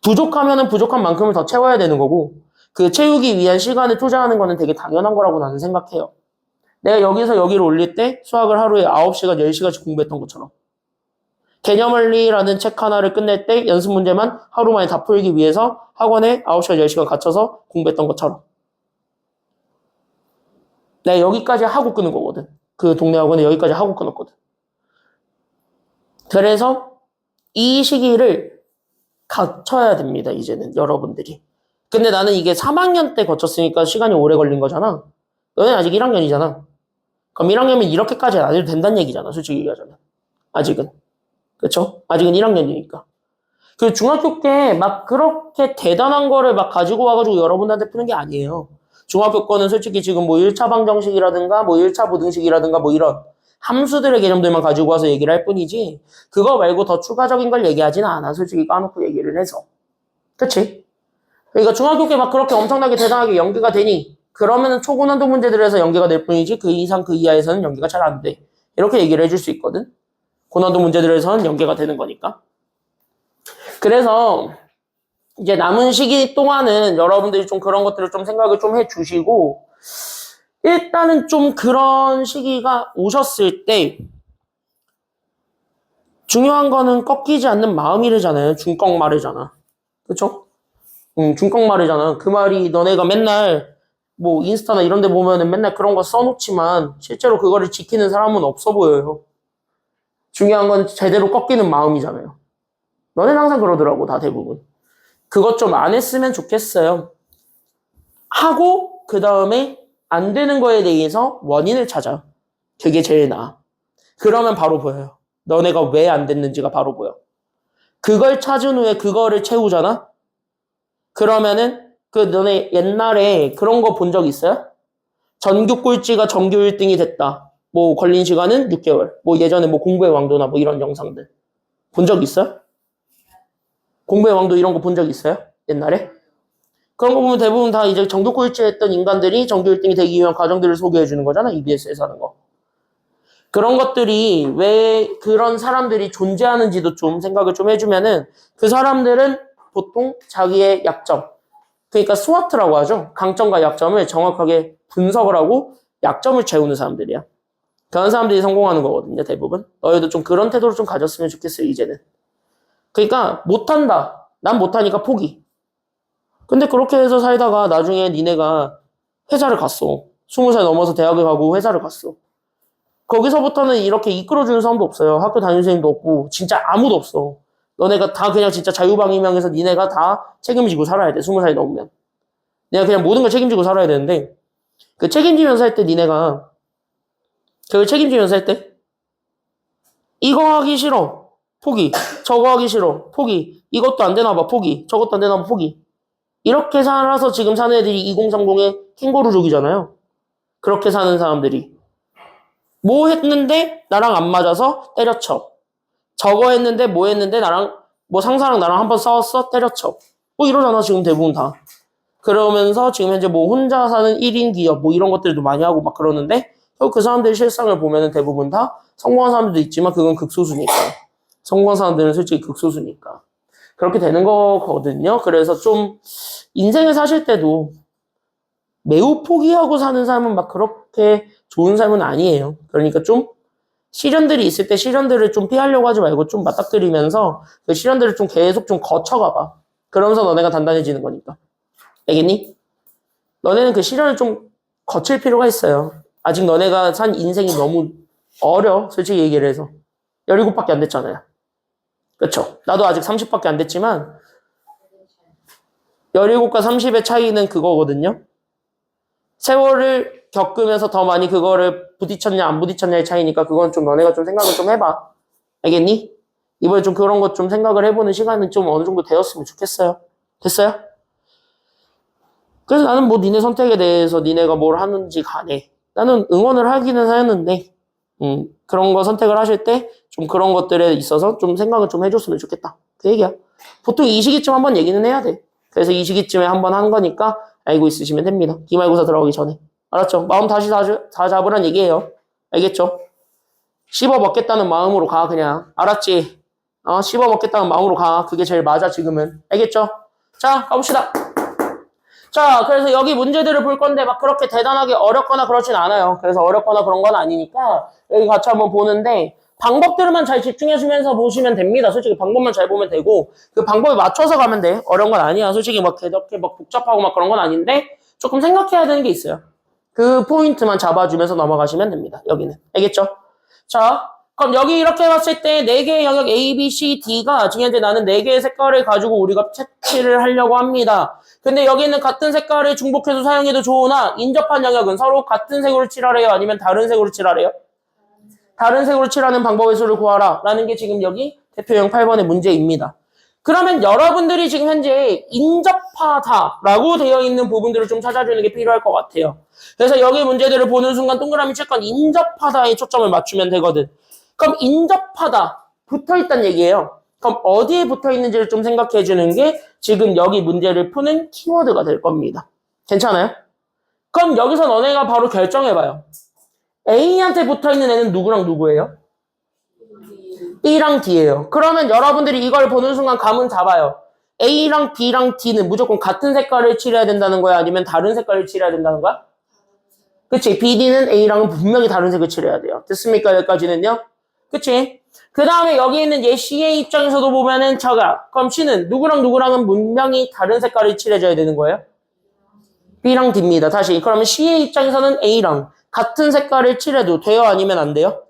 부족하면은 부족한 만큼을 더 채워야 되는 거고 그 채우기 위한 시간을 투자하는 거는 되게 당연한 거라고 나는 생각해요. 내가 여기서 여기를 올릴 때 수학을 하루에 9시간, 10시간씩 공부했던 것처럼 개념원리라는 책 하나를 끝낼 때 연습 문제만 하루 만에 다 풀기 위해서 학원에 9시간, 10시간 갇혀서 공부했던 것처럼 내가 여기까지 하고 끊은 거거든. 그 동네 학원에 여기까지 하고 끊었거든. 그래서 이 시기를 갖춰야 됩니다. 이제는 여러분들이. 근데 나는 이게 3학년 때 거쳤으니까 시간이 오래 걸린 거잖아. 너는 아직 1학년이잖아. 그럼 1학년이면 이렇게까지 안 해도 된다는 얘기잖아. 솔직히 얘기하자면. 아직은. 그쵸? 아직은 1학년이니까. 그 중학교 때 막 그렇게 대단한 거를 막 가지고 와가지고 여러분한테 푸는 게 아니에요. 중학교 거는 솔직히 지금 뭐 1차 방정식이라든가 뭐 1차 부등식이라든가 뭐 이런 함수들의 개념들만 가지고 와서 얘기를 할 뿐이지 그거 말고 더 추가적인 걸 얘기하지는 않아. 솔직히 까놓고 얘기를 해서. 그치? 그러니까 중학교 때 막 그렇게 엄청나게 대단하게 연계가 되니 그러면은 초고난도 문제들에서 연계가 될 뿐이지 그 이상 그 이하에서는 연계가 잘 안 돼. 이렇게 얘기를 해줄 수 있거든. 고난도 문제들에서는 연계가 되는 거니까. 그래서 이제 남은 시기 동안은 여러분들이 좀 그런 것들을 좀 생각을 좀 해주시고 일단은 좀 그런 시기가 오셨을 때 중요한 거는 꺾이지 않는 마음이래잖아요. 중꺾말이잖아. 그쵸? 중꺾말이잖아. 그 말이 너네가 맨날 뭐 인스타나 이런 데 보면은 맨날 그런 거 써놓지만 실제로 그거를 지키는 사람은 없어 보여요. 중요한 건 제대로 꺾이는 마음이잖아요. 너네는 항상 그러더라고, 다 대부분. 그것 좀 안 했으면 좋겠어요. 하고 그 다음에 안 되는 거에 대해서 원인을 찾아. 그게 제일 나아. 그러면 바로 보여요. 너네가 왜 안 됐는지가 바로 보여. 그걸 찾은 후에 그거를 채우잖아? 그러면은 그 너네 옛날에 그런 거 본 적 있어요? 전교 꼴찌가 전교 1등이 됐다. 뭐 걸린 시간은 6개월. 뭐 예전에 뭐 공부의 왕도나 뭐 이런 영상들. 본 적 있어요? 공부의 왕도 이런 거 본 적 있어요? 옛날에? 그런 거 보면 대부분 다 이제 정규 꼴찌했던 인간들이 정규 1등이 되기 위한 과정들을 소개해 주는 거잖아. EBS에서 하는 거. 그런 것들이 왜 그런 사람들이 존재하는지도 좀 생각을 좀 해주면은 그 사람들은 보통 자기의 약점, 그러니까 스와트라고 하죠. 강점과 약점을 정확하게 분석을 하고 약점을 채우는 사람들이야. 그런 사람들이 성공하는 거거든요, 대부분. 너희도 좀 그런 태도를 좀 가졌으면 좋겠어요, 이제는. 그러니까 못한다. 난 못하니까 포기. 근데 그렇게 해서 살다가 나중에 니네가 회사를 갔어. 20살 넘어서 대학을 가고 회사를 갔어. 거기서부터는 이렇게 이끌어주는 사람도 없어요. 학교 담임 선생님도 없고 진짜 아무도 없어. 너네가 다 그냥 진짜 자유방임형에서 니네가 다 책임지고 살아야 돼. 20살이 넘으면. 내가 그냥 모든 걸 책임지고 살아야 되는데 그 책임지면서 할 때 니네가 그걸 책임지면서 할 때 이거 하기 싫어. 포기. 저거 하기 싫어. 포기. 이것도 안 되나 봐. 포기. 저것도 안 되나 봐. 포기. 이렇게 살아서 지금 사는 애들이 2030의 캥거루족이잖아요. 그렇게 사는 사람들이. 뭐 했는데 나랑 안 맞아서 때려쳐. 저거 했는데 뭐 했는데 나랑 뭐 상사랑 나랑 한번 싸웠어 때려쳐. 뭐 이러잖아 지금 대부분 다. 그러면서 지금 현재 뭐 혼자 사는 1인 기업 뭐 이런 것들도 많이 하고 막 그러는데 그 사람들의 실상을 보면은 대부분 다 성공한 사람들도 있지만 그건 극소수니까. 성공한 사람들은 솔직히 극소수니까. 그렇게 되는 거거든요. 그래서 좀 인생을 사실 때도 매우 포기하고 사는 삶은 막 그렇게 좋은 삶은 아니에요. 그러니까 좀 시련들이 있을 때 시련들을 좀 피하려고 하지 말고 좀 맞닥뜨리면서 그 시련들을 좀 계속 좀 거쳐가봐. 그러면서 너네가 단단해지는 거니까. 알겠니? 너네는 그 시련을 좀 거칠 필요가 있어요. 아직 너네가 산 인생이 너무 어려. 솔직히 얘기를 해서. 17밖에 안 됐잖아요. 그쵸? 나도 아직 30밖에 안 됐지만 17과 30의 차이는 그거거든요. 세월을 겪으면서 더 많이 그거를 부딪혔냐 안 부딪혔냐의 차이니까 그건 좀 너네가 좀 생각을 좀 해봐. 알겠니? 이번에 좀 그런 것 좀 생각을 해보는 시간은 좀 어느 정도 되었으면 좋겠어요. 됐어요? 그래서 나는 뭐 니네 선택에 대해서 니네가 뭘 하는지 간에 나는 응원을 하기는 하였는데 그런 거 선택을 하실 때 좀 그런 것들에 있어서 좀 생각을 좀 해줬으면 좋겠다. 그 얘기야. 보통 이 시기쯤 한번 얘기는 해야 돼. 그래서 이 시기쯤에 한번 한 거니까 알고 있으시면 됩니다. 기말고사 들어가기 전에. 알았죠? 마음 다시 다 잡으란 얘기예요. 알겠죠? 씹어 먹겠다는 마음으로 가 그냥. 알았지? 씹어 먹겠다는 마음으로 가. 그게 제일 맞아 지금은. 알겠죠? 자, 가봅시다. 자, 그래서 여기 문제들을 볼 건데 막 그렇게 대단하게 어렵거나 그렇진 않아요. 그래서 어렵거나 그런 건 아니니까 여기 같이 한번 보는데 방법들만 잘 집중해주면서 보시면 됩니다. 솔직히 방법만 잘 보면 되고 그 방법에 맞춰서 가면 돼. 어려운 건 아니야. 솔직히 막 그렇게 막 복잡하고 막 그런 건 아닌데 조금 생각해야 되는 게 있어요. 그 포인트만 잡아주면서 넘어가시면 됩니다. 여기는. 알겠죠? 자, 그럼 여기 이렇게 봤을 때 4개의 영역 A, B, C, D가 지금 현재 나는 4개의 색깔을 가지고 우리가 채취를 하려고 합니다. 근데 여기는 같은 색깔을 중복해서 사용해도 좋으나 인접한 영역은 서로 같은 색으로 칠하래요? 아니면 다른 색으로 칠하래요? 다른 색으로 칠하는 방법의 수를 구하라 라는 게 지금 여기 대표형 8번의 문제입니다. 그러면 여러분들이 지금 현재 인접하다라고 되어 있는 부분들을 좀 찾아주는 게 필요할 것 같아요. 그래서 여기 문제들을 보는 순간 동그라미 칠 건 인접하다에 초점을 맞추면 되거든. 그럼 인접하다, 붙어있다는 얘기예요. 그럼 어디에 붙어있는지를 좀 생각해 주는 게 지금 여기 문제를 푸는 키워드가 될 겁니다. 괜찮아요? 그럼 여기서 너네가 바로 결정해봐요. A한테 붙어있는 애는 누구랑 누구예요? B랑 D예요. 그러면 여러분들이 이걸 보는 순간 감은 잡아요. A랑 B랑 D는 무조건 같은 색깔을 칠해야 된다는 거야? 아니면 다른 색깔을 칠해야 된다는 거야? 그치? B, D는 A랑은 분명히 다른 색을 칠해야 돼요. 됐습니까? 여기까지는요? 그치? 그 다음에 여기 있는 얘 C의 입장에서도 보면은 저가 그럼 C는 누구랑 누구랑은 분명히 다른 색깔을 칠해줘야 되는 거예요? B랑 D입니다. 다시 그러면 C의 입장에서는 A랑 같은 색깔을 칠해도 돼요? 아니면 안 돼요?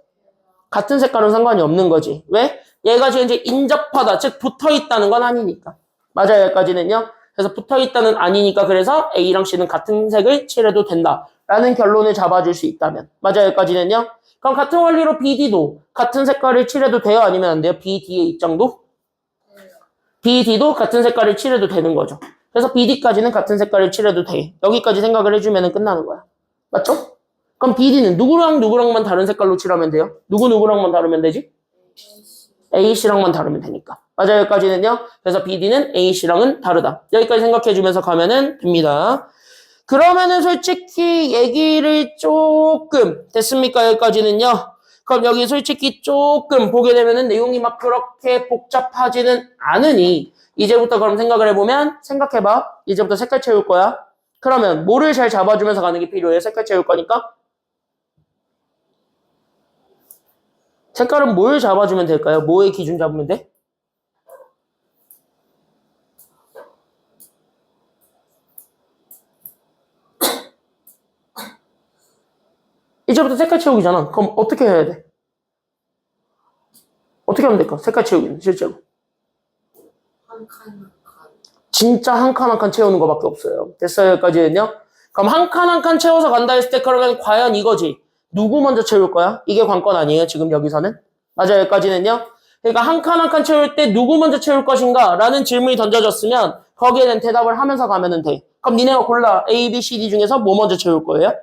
같은 색깔은 상관이 없는 거지. 왜? 얘가 지금 이제 인접하다, 즉 붙어있다는 건 아니니까. 맞아요, 여기까지는요. 그래서 붙어있다는 아니니까 그래서 A랑 C는 같은 색을 칠해도 된다라는 결론을 잡아줄 수 있다면. 맞아요, 여기까지는요. 그럼 같은 원리로 BD도 같은 색깔을 칠해도 돼요? 아니면 안 돼요? BD의 입장도? BD도 같은 색깔을 칠해도 되는 거죠. 그래서 BD까지는 같은 색깔을 칠해도 돼. 여기까지 생각을 해주면 끝나는 거야. 맞죠? 그럼 BD는 누구랑 다른 색깔로 칠하면 돼요? 누구랑만 다르면 되지? A씨랑만 다르면 되니까. 맞아요, 여기까지는요. 그래서 BD는 AC랑은 다르다. 여기까지 생각해주면서 가면은 됩니다. 그러면은 솔직히 얘기를 조금 됐습니까? 여기까지는요. 그럼 여기 솔직히 조금 보게 되면은 내용이 막 그렇게 복잡하지는 않으니 이제부터 그럼 생각을 해보면 생각해봐. 이제부터 색깔 채울 거야. 그러면 뭐를 잘 잡아주면서 가는 게 필요해? 색깔 채울 거니까. 색깔은 뭘 잡아주면 될까요? 뭐의 기준 잡으면 돼? 이제부터 색깔 채우기잖아. 그럼 어떻게 해야 돼? 어떻게 하면 될까? 색깔 채우기는 실제로. 한 칸, 한 칸. 진짜 한 칸 한 칸 채우는 것밖에 없어요. 됐어요? 여기까지는요? 그럼 한 칸 한 칸 채워서 간다 했을 때 그러면 과연 이거지. 누구 먼저 채울 거야? 이게 관건 아니에요? 지금 여기서는? 맞아요. 여기까지는요? 그러니까 한 칸 한 칸 채울 때 누구 먼저 채울 것인가? 라는 질문이 던져졌으면 거기에 대한 대답을 하면서 가면 돼. 그럼 니네가 골라. A, B, C, D 중에서 뭐 먼저 채울 거예요?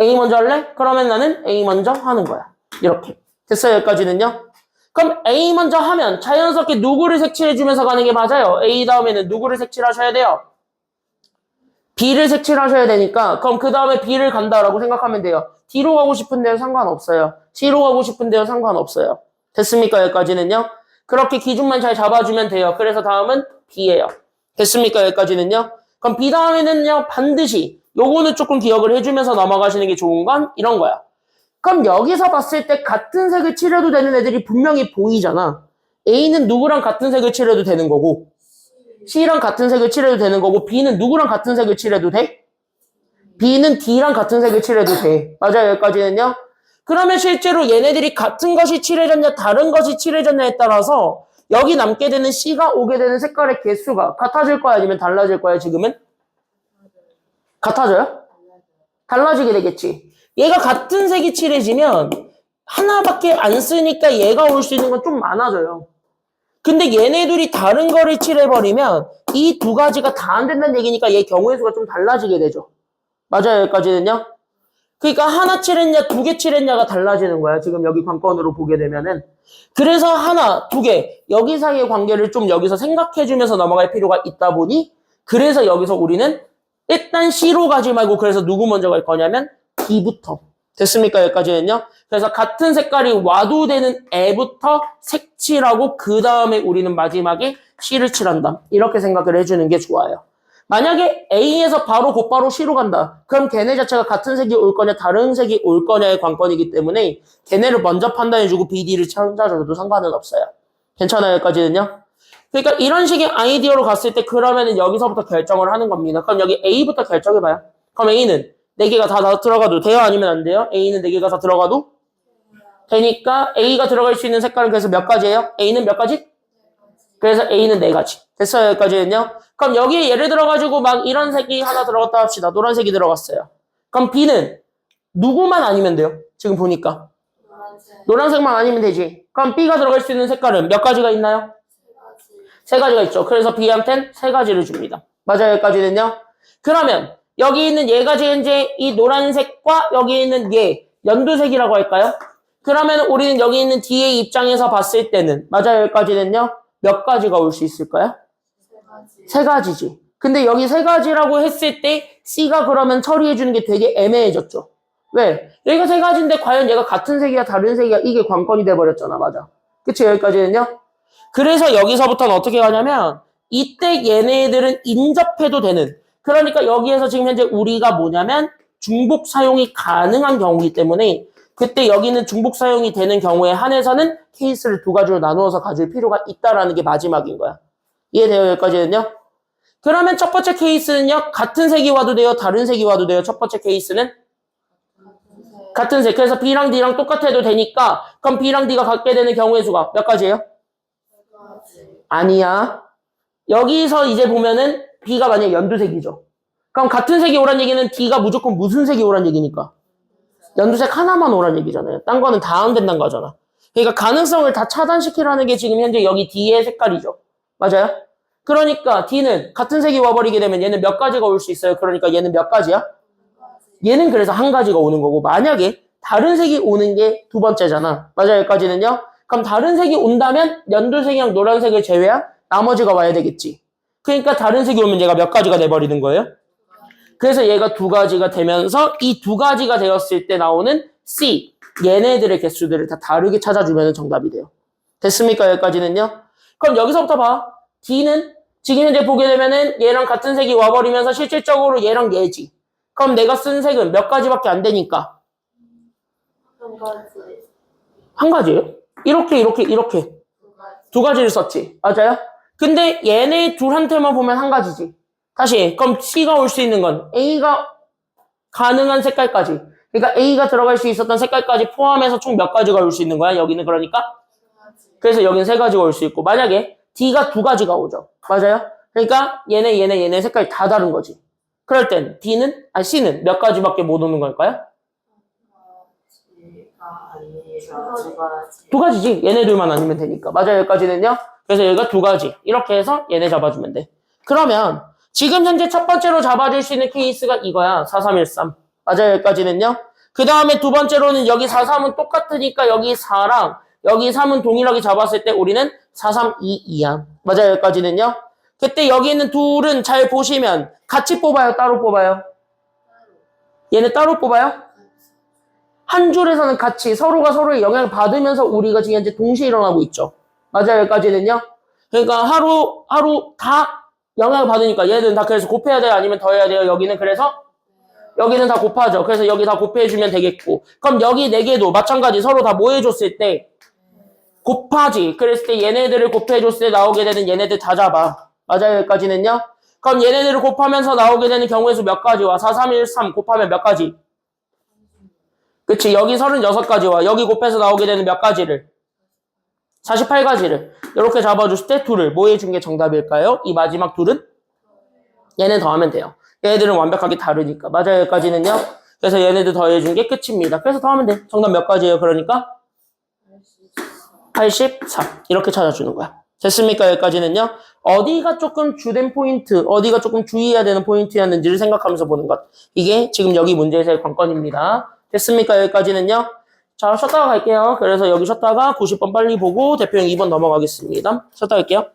A 먼저 할래? 그러면 나는 A 먼저 하는 거야. 이렇게. 됐어요? 여기까지는요? 그럼 A 먼저 하면 자연스럽게 누구를 색칠해주면서 가는 게 맞아요. A 다음에는 누구를 색칠하셔야 돼요? B를 색칠하셔야 되니까 그럼 그 다음에 B를 간다라고 생각하면 돼요. D로 가고 싶은데요? 상관없어요. C로 가고 싶은데요? 상관없어요. 됐습니까? 여기까지는요? 그렇게 기준만 잘 잡아주면 돼요. 그래서 다음은 B예요. 됐습니까? 여기까지는요? 그럼 B 다음에는요? 반드시 요거는 조금 기억을 해주면서 넘어가시는 게 좋은 건 이런 거야. 그럼 여기서 봤을 때 같은 색을 칠해도 되는 애들이 분명히 보이잖아. A는 누구랑 같은 색을 칠해도 되는 거고 C랑 같은 색을 칠해도 되는 거고 B는 누구랑 같은 색을 칠해도 돼? B는 D랑 같은 색을 칠해도 돼. 맞아요. 여기까지는요. 그러면 실제로 얘네들이 같은 것이 칠해졌냐 다른 것이 칠해졌냐에 따라서 여기 남게 되는 C가 오게 되는 색깔의 개수가 같아질 거야 아니면 달라질 거야 지금은? 같아져요? 달라지게 되겠지. 얘가 같은 색이 칠해지면 하나밖에 안 쓰니까 얘가 올 수 있는 건 좀 많아져요. 근데 얘네들이 다른 거를 칠해버리면 이 두 가지가 다 안 된다는 얘기니까 얘 경우의 수가 좀 달라지게 되죠. 맞아요. 여기까지는요. 그러니까 하나 칠했냐 두 개 칠했냐가 달라지는 거야. 지금 여기 관건으로 보게 되면은. 그래서 하나, 두 개 여기 사이의 관계를 좀 여기서 생각해주면서 넘어갈 필요가 있다 보니 그래서 여기서 우리는 일단 C로 가지 말고 그래서 누구 먼저 갈 거냐면 D부터. 됐습니까? 여기까지는요. 그래서 같은 색깔이 와도 되는 애부터 색칠하고 그 다음에 우리는 마지막에 C를 칠한다. 이렇게 생각을 해주는 게 좋아요. 만약에 A에서 바로 곧바로 C로 간다. 그럼 걔네 자체가 같은 색이 올 거냐 다른 색이 올 거냐의 관건이기 때문에 걔네를 먼저 판단해주고 BD를 찾아줘도 상관은 없어요. 괜찮아요? 여기까지는요. 그러니까 이런 식의 아이디어로 갔을 때 그러면은 여기서부터 결정을 하는 겁니다. 그럼 여기 A부터 결정해봐요. 그럼 A는 4개가 다 들어가도 돼요? 아니면 안 돼요? A는 4개가 다 들어가도 되니까 A가 들어갈 수 있는 색깔은 그래서 몇 가지예요? A는 몇 가지? 그래서 A는 4가지. 됐어요? 여기까지는요? 그럼 여기에 예를 들어가지고 막 이런 색이 하나 들어갔다 합시다. 노란색이 들어갔어요. 그럼 B는 누구만 아니면 돼요? 지금 보니까. 노란색만 아니면 되지. 그럼 B가 들어갈 수 있는 색깔은 몇 가지가 있나요? 3가지가 있죠. 그래서 B한테는 3가지를 줍니다. 맞아요? 여기까지는요? 그러면 여기 있는 얘가 이제 이 노란색과 여기 있는 얘 연두색이라고 할까요? 그러면 우리는 여기 있는 D의 입장에서 봤을 때는 맞아요? 여기까지는요? 몇 가지가 올 수 있을까요? 3가지지. 근데 여기 3가지라고 했을 때 C가 그러면 처리해주는 게 되게 애매해졌죠. 왜? 여기가 3가지인데 과연 얘가 같은 색이야 다른 색이야 이게 관건이 돼버렸잖아. 맞아. 그치? 여기까지는요? 그래서 여기서부터는 어떻게 가냐면 이때 얘네들은 인접해도 되는 그러니까 여기에서 지금 현재 우리가 뭐냐면 중복 사용이 가능한 경우이기 때문에 그때 여기는 중복 사용이 되는 경우에 한해서는 케이스를 2가지로 나누어서 가질 필요가 있다라는 게 마지막인 거야. 이해돼요? 여기까지는요? 그러면 첫 번째 케이스는요. 같은 색이 와도 돼요? 다른 색이 와도 돼요? 첫 번째 케이스는? 같은 색. 그래서 B랑 D랑 똑같아도 되니까 그럼 B랑 D가 갖게 되는 경우의 수가 몇 가지예요? 아니야. 여기서 이제 보면은 B가 만약에 연두색이죠. 그럼 같은 색이 오란 얘기는 D가 무조건 무슨 색이 오란 얘기니까. 연두색 하나만 오란 얘기잖아요. 딴 거는 다 안 된다는 거잖아. 그러니까 가능성을 다 차단시키라는 게 지금 현재 여기 D의 색깔이죠. 맞아요? 그러니까 D는 같은 색이 와버리게 되면 얘는 몇 가지가 올 수 있어요. 그러니까 얘는 몇 가지야? 얘는 그래서 한 가지가 오는 거고 만약에 다른 색이 오는 게 두 번째잖아. 맞아요? 여기까지는요? 그럼 다른 색이 온다면 연두색이랑 노란색을 제외한 나머지가 와야 되겠지. 그러니까 다른 색이 오면 얘가 몇 가지가 돼버리는 거예요? 그래서 얘가 두 가지가 되면서 이 두 가지가 되었을 때 나오는 C, 얘네들의 개수들을 다 다르게 찾아주면 정답이 돼요. 됐습니까? 여기까지는요? 그럼 여기서부터 봐. D는 지금 현재 보게 되면은 얘랑 같은 색이 와버리면서 실질적으로 얘랑 얘지. 그럼 내가 쓴 색은 몇 가지밖에 안 되니까. 한 가지. 한 가지예요? 이렇게. 두 가지. 두 가지를 썼지. 맞아요? 근데 얘네 둘한테만 보면 한 가지지. 다시, 그럼 C가 올 수 있는 건 A가 가능한 색깔까지. 그러니까 A가 들어갈 수 있었던 색깔까지 포함해서 총 몇 가지가 올 수 있는 거야? 여기는 그러니까? 두 가지. 그래서 여기는 세 가지가 올 수 있고, 만약에 D가 두 가지가 오죠. 맞아요? 그러니까 얘네 색깔이 다 다른 거지. 그럴 땐 C는 몇 가지밖에 못 오는 걸까요? 가지가 아니라 두 가지. 두 가지지. 얘네 둘만 아니면 되니까. 맞아요, 여기까지는요? 그래서 여기가 두 가지. 이렇게 해서 얘네 잡아주면 돼. 그러면 지금 현재 첫 번째로 잡아줄 수 있는 케이스가 이거야. 4313. 맞아요, 여기까지는요? 그 다음에 두 번째로는 여기 43은 똑같으니까 여기 4랑 여기 3은 동일하게 잡았을 때 우리는 4322야. 맞아요, 여기까지는요? 그때 여기 있는 둘은 잘 보시면 같이 뽑아요, 따로 뽑아요? 얘네 따로 뽑아요? 한 줄에서는 같이 서로가 서로의 영향을 받으면서 우리가 지금 현재 동시에 일어나고 있죠. 맞아요, 여기까지는요? 그러니까 하루 다 영향을 받으니까 얘는 다 그래서 곱해야 돼요? 아니면 더해야 돼요? 여기는 그래서? 여기는 다 곱하죠. 그래서 여기 다 곱해주면 되겠고. 그럼 여기 네 개도 마찬가지 서로 다 뭐 해줬을 때? 곱하지. 그랬을 때 얘네들을 곱해줬을 때 나오게 되는 얘네들 다 잡아. 맞아요, 여기까지는요? 그럼 얘네들을 곱하면서 나오게 되는 경우의 수 몇 가지와? 4, 3, 1, 3 곱하면 몇 가지? 그치, 여기 36가지와 여기 곱해서 나오게 되는 몇 가지를? 48가지를. 이렇게 잡아줬을 때 둘을 뭐 해준 게 정답일까요? 이 마지막 둘은? 얘네 더하면 돼요. 얘네들은 완벽하게 다르니까. 맞아요, 여기까지는요? 그래서 얘네들 더해준 게 끝입니다. 그래서 더하면 돼. 정답 몇 가지예요, 그러니까? 84. 이렇게 찾아주는 거야. 됐습니까, 여기까지는요? 어디가 조금 주된 포인트, 어디가 조금 주의해야 되는 포인트였는지를 생각하면서 보는 것. 이게 지금 여기 문제에서의 관건입니다. 됐습니까, 여기까지는요? 자, 쉬었다가 갈게요. 그래서 여기 쉬었다가 90번 빨리 보고 대표형 2번 넘어가겠습니다. 쉬었다 갈게요.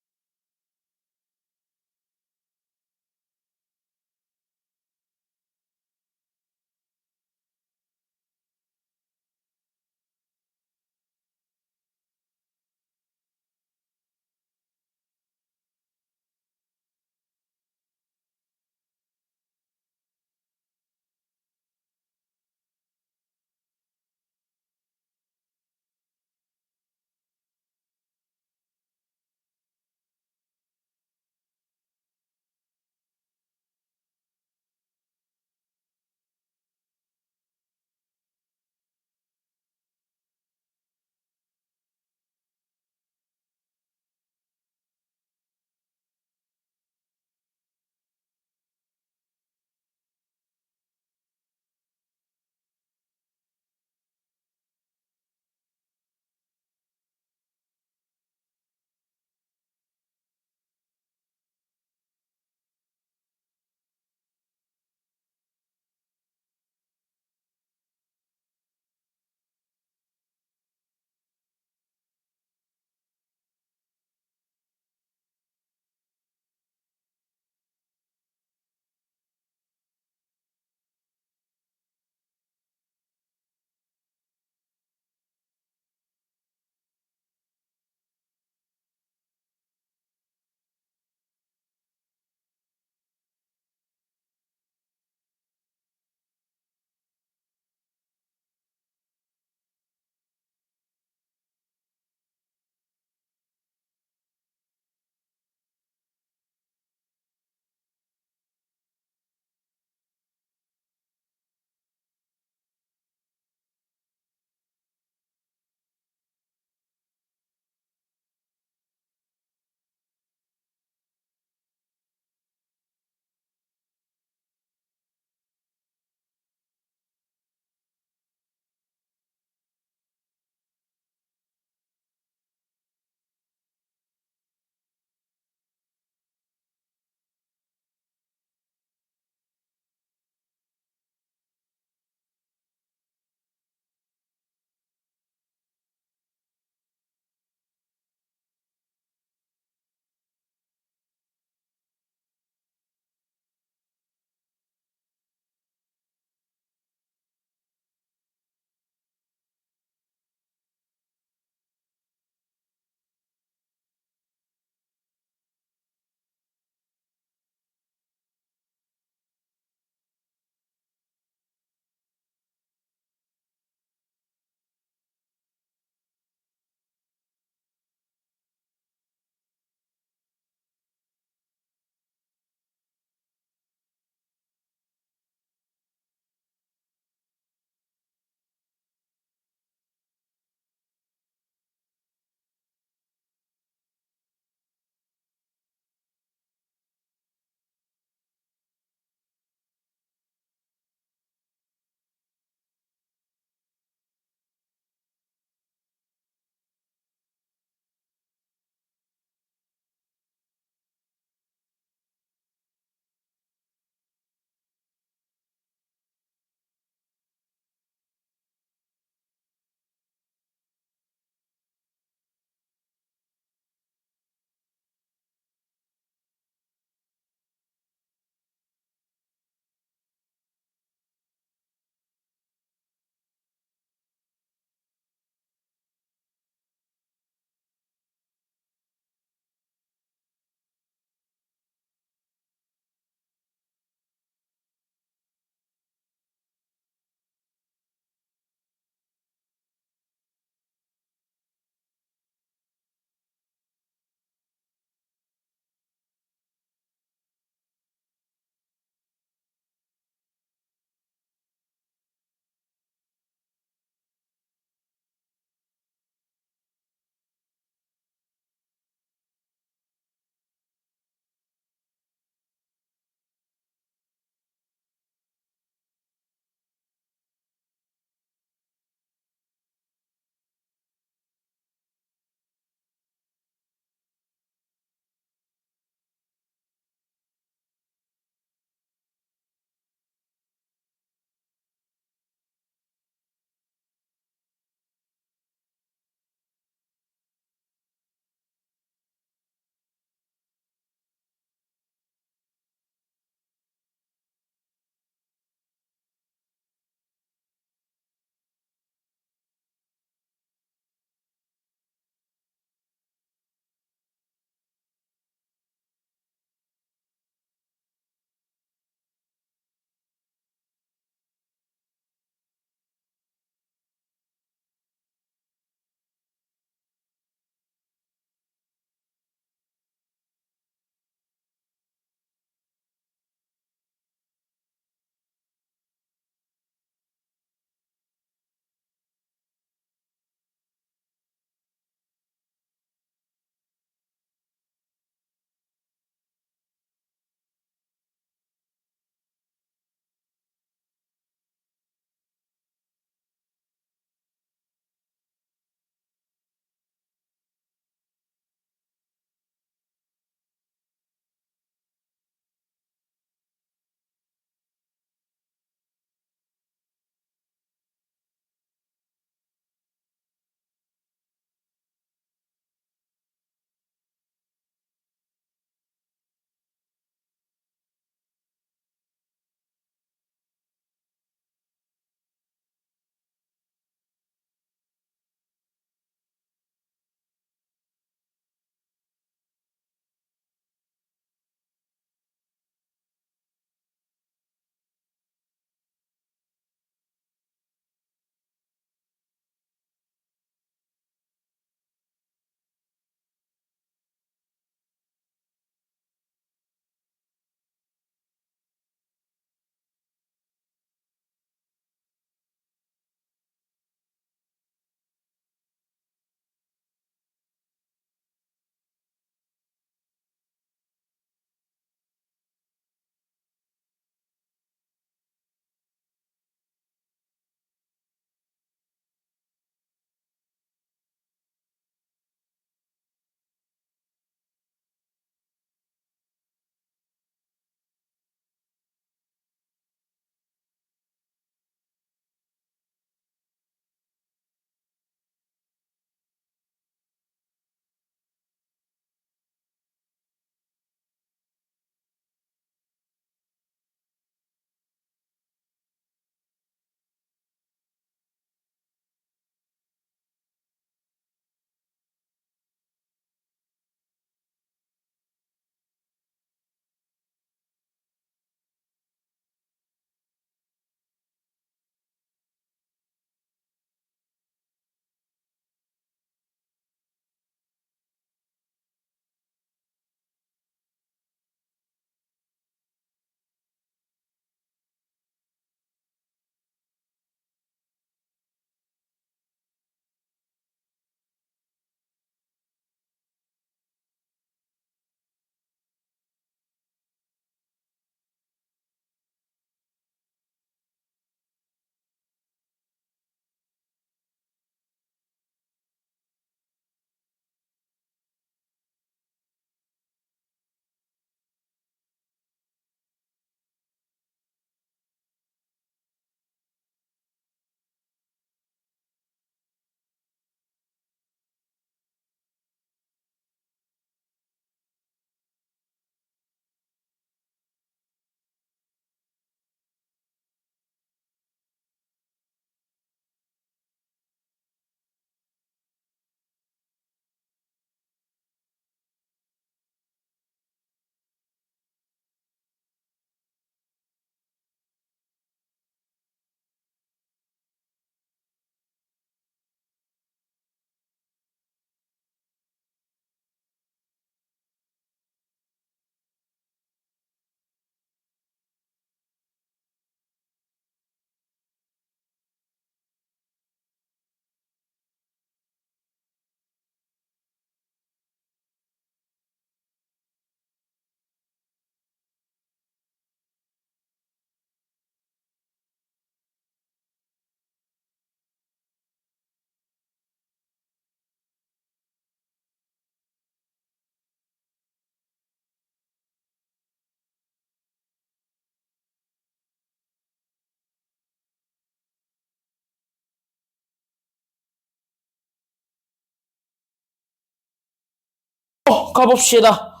가봅시다.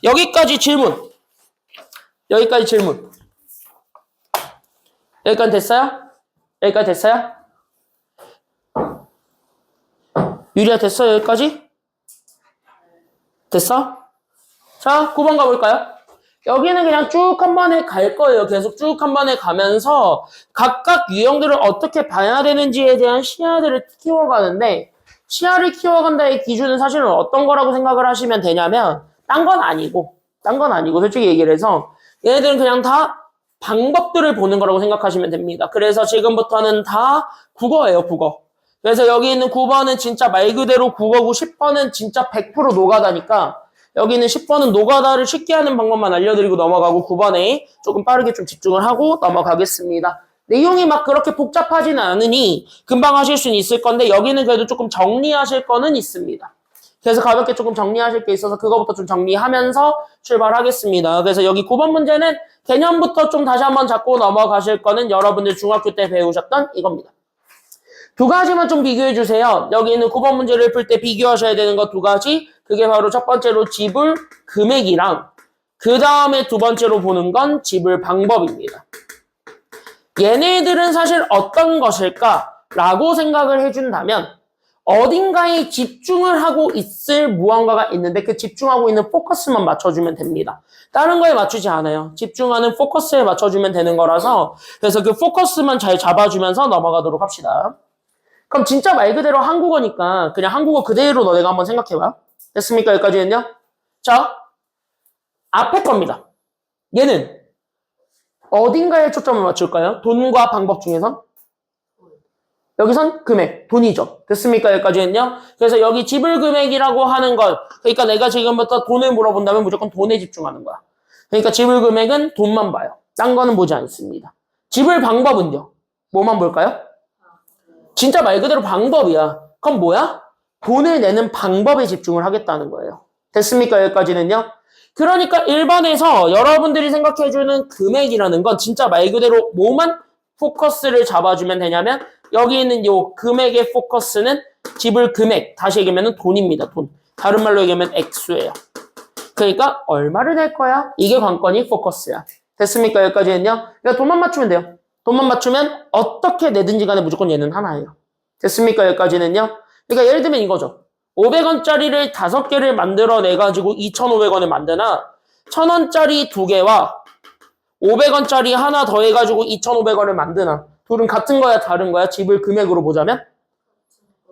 여기까지 질문. 여기까지 질문. 여기까지 됐어요? 여기까지 됐어요? 유리야 됐어? 여기까지? 됐어? 자, 9번 가볼까요? 여기는 그냥 쭉 한 번에 갈 거예요. 계속 쭉 한 번에 가면서 각각 유형들을 어떻게 봐야 되는지에 대한 시야들을 키워가는데 시야를 키워간다의 기준은 사실은 어떤 거라고 생각을 하시면 되냐면 딴 건 아니고 솔직히 얘기를 해서 얘네들은 그냥 다 방법들을 보는 거라고 생각하시면 됩니다. 그래서 지금부터는 다 국어예요, 국어. 그래서 여기 있는 9번은 진짜 말 그대로 국어고 10번은 진짜 100% 노가다니까 여기 있는 10번은 노가다를 쉽게 하는 방법만 알려드리고 넘어가고 9번에 조금 빠르게 좀 집중을 하고 넘어가겠습니다. 내용이 막 그렇게 복잡하지는 않으니 금방 하실 수는 있을 건데 여기는 그래도 조금 정리하실 거는 있습니다. 그래서 가볍게 조금 정리하실 게 있어서 그거부터 좀 정리하면서 출발하겠습니다. 그래서 여기 9번 문제는 개념부터 좀 다시 한번 잡고 넘어가실 거는 여러분들 중학교 때 배우셨던 이겁니다. 두 가지만 좀 비교해 주세요. 여기 있는 9번 문제를 풀 때 비교하셔야 되는 거 두 가지. 그게 바로 첫 번째로 지불 금액이랑 그 다음에 두 번째로 보는 건 지불 방법입니다. 얘네들은 사실 어떤 것일까라고 생각을 해준다면 어딘가에 집중을 하고 있을 무언가가 있는데 그 집중하고 있는 포커스만 맞춰주면 됩니다. 다른 거에 맞추지 않아요. 집중하는 포커스에 맞춰주면 되는 거라서 그래서 그 포커스만 잘 잡아주면서 넘어가도록 합시다. 그럼 진짜 말 그대로 한국어니까 그냥 한국어 그대로 너네가 한번 생각해봐. 됐습니까? 여기까지는요? 자, 앞에 겁니다. 얘는 어딘가에 초점을 맞출까요? 돈과 방법 중에선? 여기선 금액, 돈이죠. 됐습니까? 여기까지는요? 그래서 여기 지불 금액이라고 하는 것, 그러니까 내가 지금부터 돈을 물어본다면 무조건 돈에 집중하는 거야. 그러니까 지불 금액은 돈만 봐요. 딴 거는 보지 않습니다. 지불 방법은요? 뭐만 볼까요? 진짜 말 그대로 방법이야. 그럼 뭐야? 돈을 내는 방법에 집중을 하겠다는 거예요. 됐습니까? 여기까지는요? 그러니까 1번에서 여러분들이 생각해주는 금액이라는 건 진짜 말 그대로 뭐만 포커스를 잡아주면 되냐면 여기 있는 요 금액의 포커스는 지불 금액, 다시 얘기하면 돈입니다. 돈. 다른 말로 얘기하면 액수예요. 그러니까 얼마를 낼 거야? 이게 관건이 포커스야. 됐습니까? 여기까지는요? 그러니까 돈만 맞추면 돼요. 돈만 맞추면 어떻게 내든지 간에 무조건 얘는 하나예요. 됐습니까? 여기까지는요? 그러니까 예를 들면 이거죠. 500원짜리를 5개를 만들어내가지고 2,500원을 만드나 1,000원짜리 2개와 500원짜리 하나 더해가지고 2,500원을 만드나 둘은 같은 거야 다른 거야? 지불 금액으로 보자면?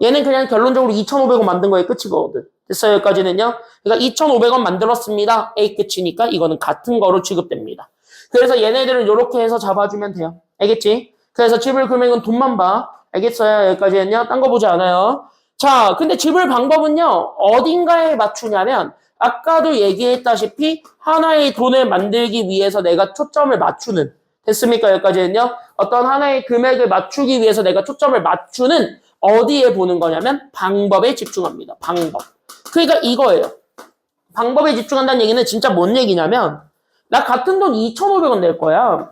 얘는 그냥 결론적으로 2,500원 만든 거에 끝이거든. 됐어요? 여기까지는요? 그러니까 2,500원 만들었습니다. A 끝이니까 이거는 같은 거로 취급됩니다. 그래서 얘네들은 이렇게 해서 잡아주면 돼요. 알겠지? 그래서 지불 금액은 돈만 봐. 알겠어요? 여기까지는요? 딴 거 보지 않아요. 자, 근데 지불 방법은요. 어딘가에 맞추냐면 아까도 얘기했다시피 하나의 돈을 만들기 위해서 내가 초점을 맞추는 됐습니까? 여기까지는요. 어떤 하나의 금액을 맞추기 위해서 내가 초점을 맞추는 어디에 보는 거냐면 방법에 집중합니다. 방법. 그러니까 이거예요. 방법에 집중한다는 얘기는 진짜 뭔 얘기냐면 나 같은 돈 2,500원 낼 거야.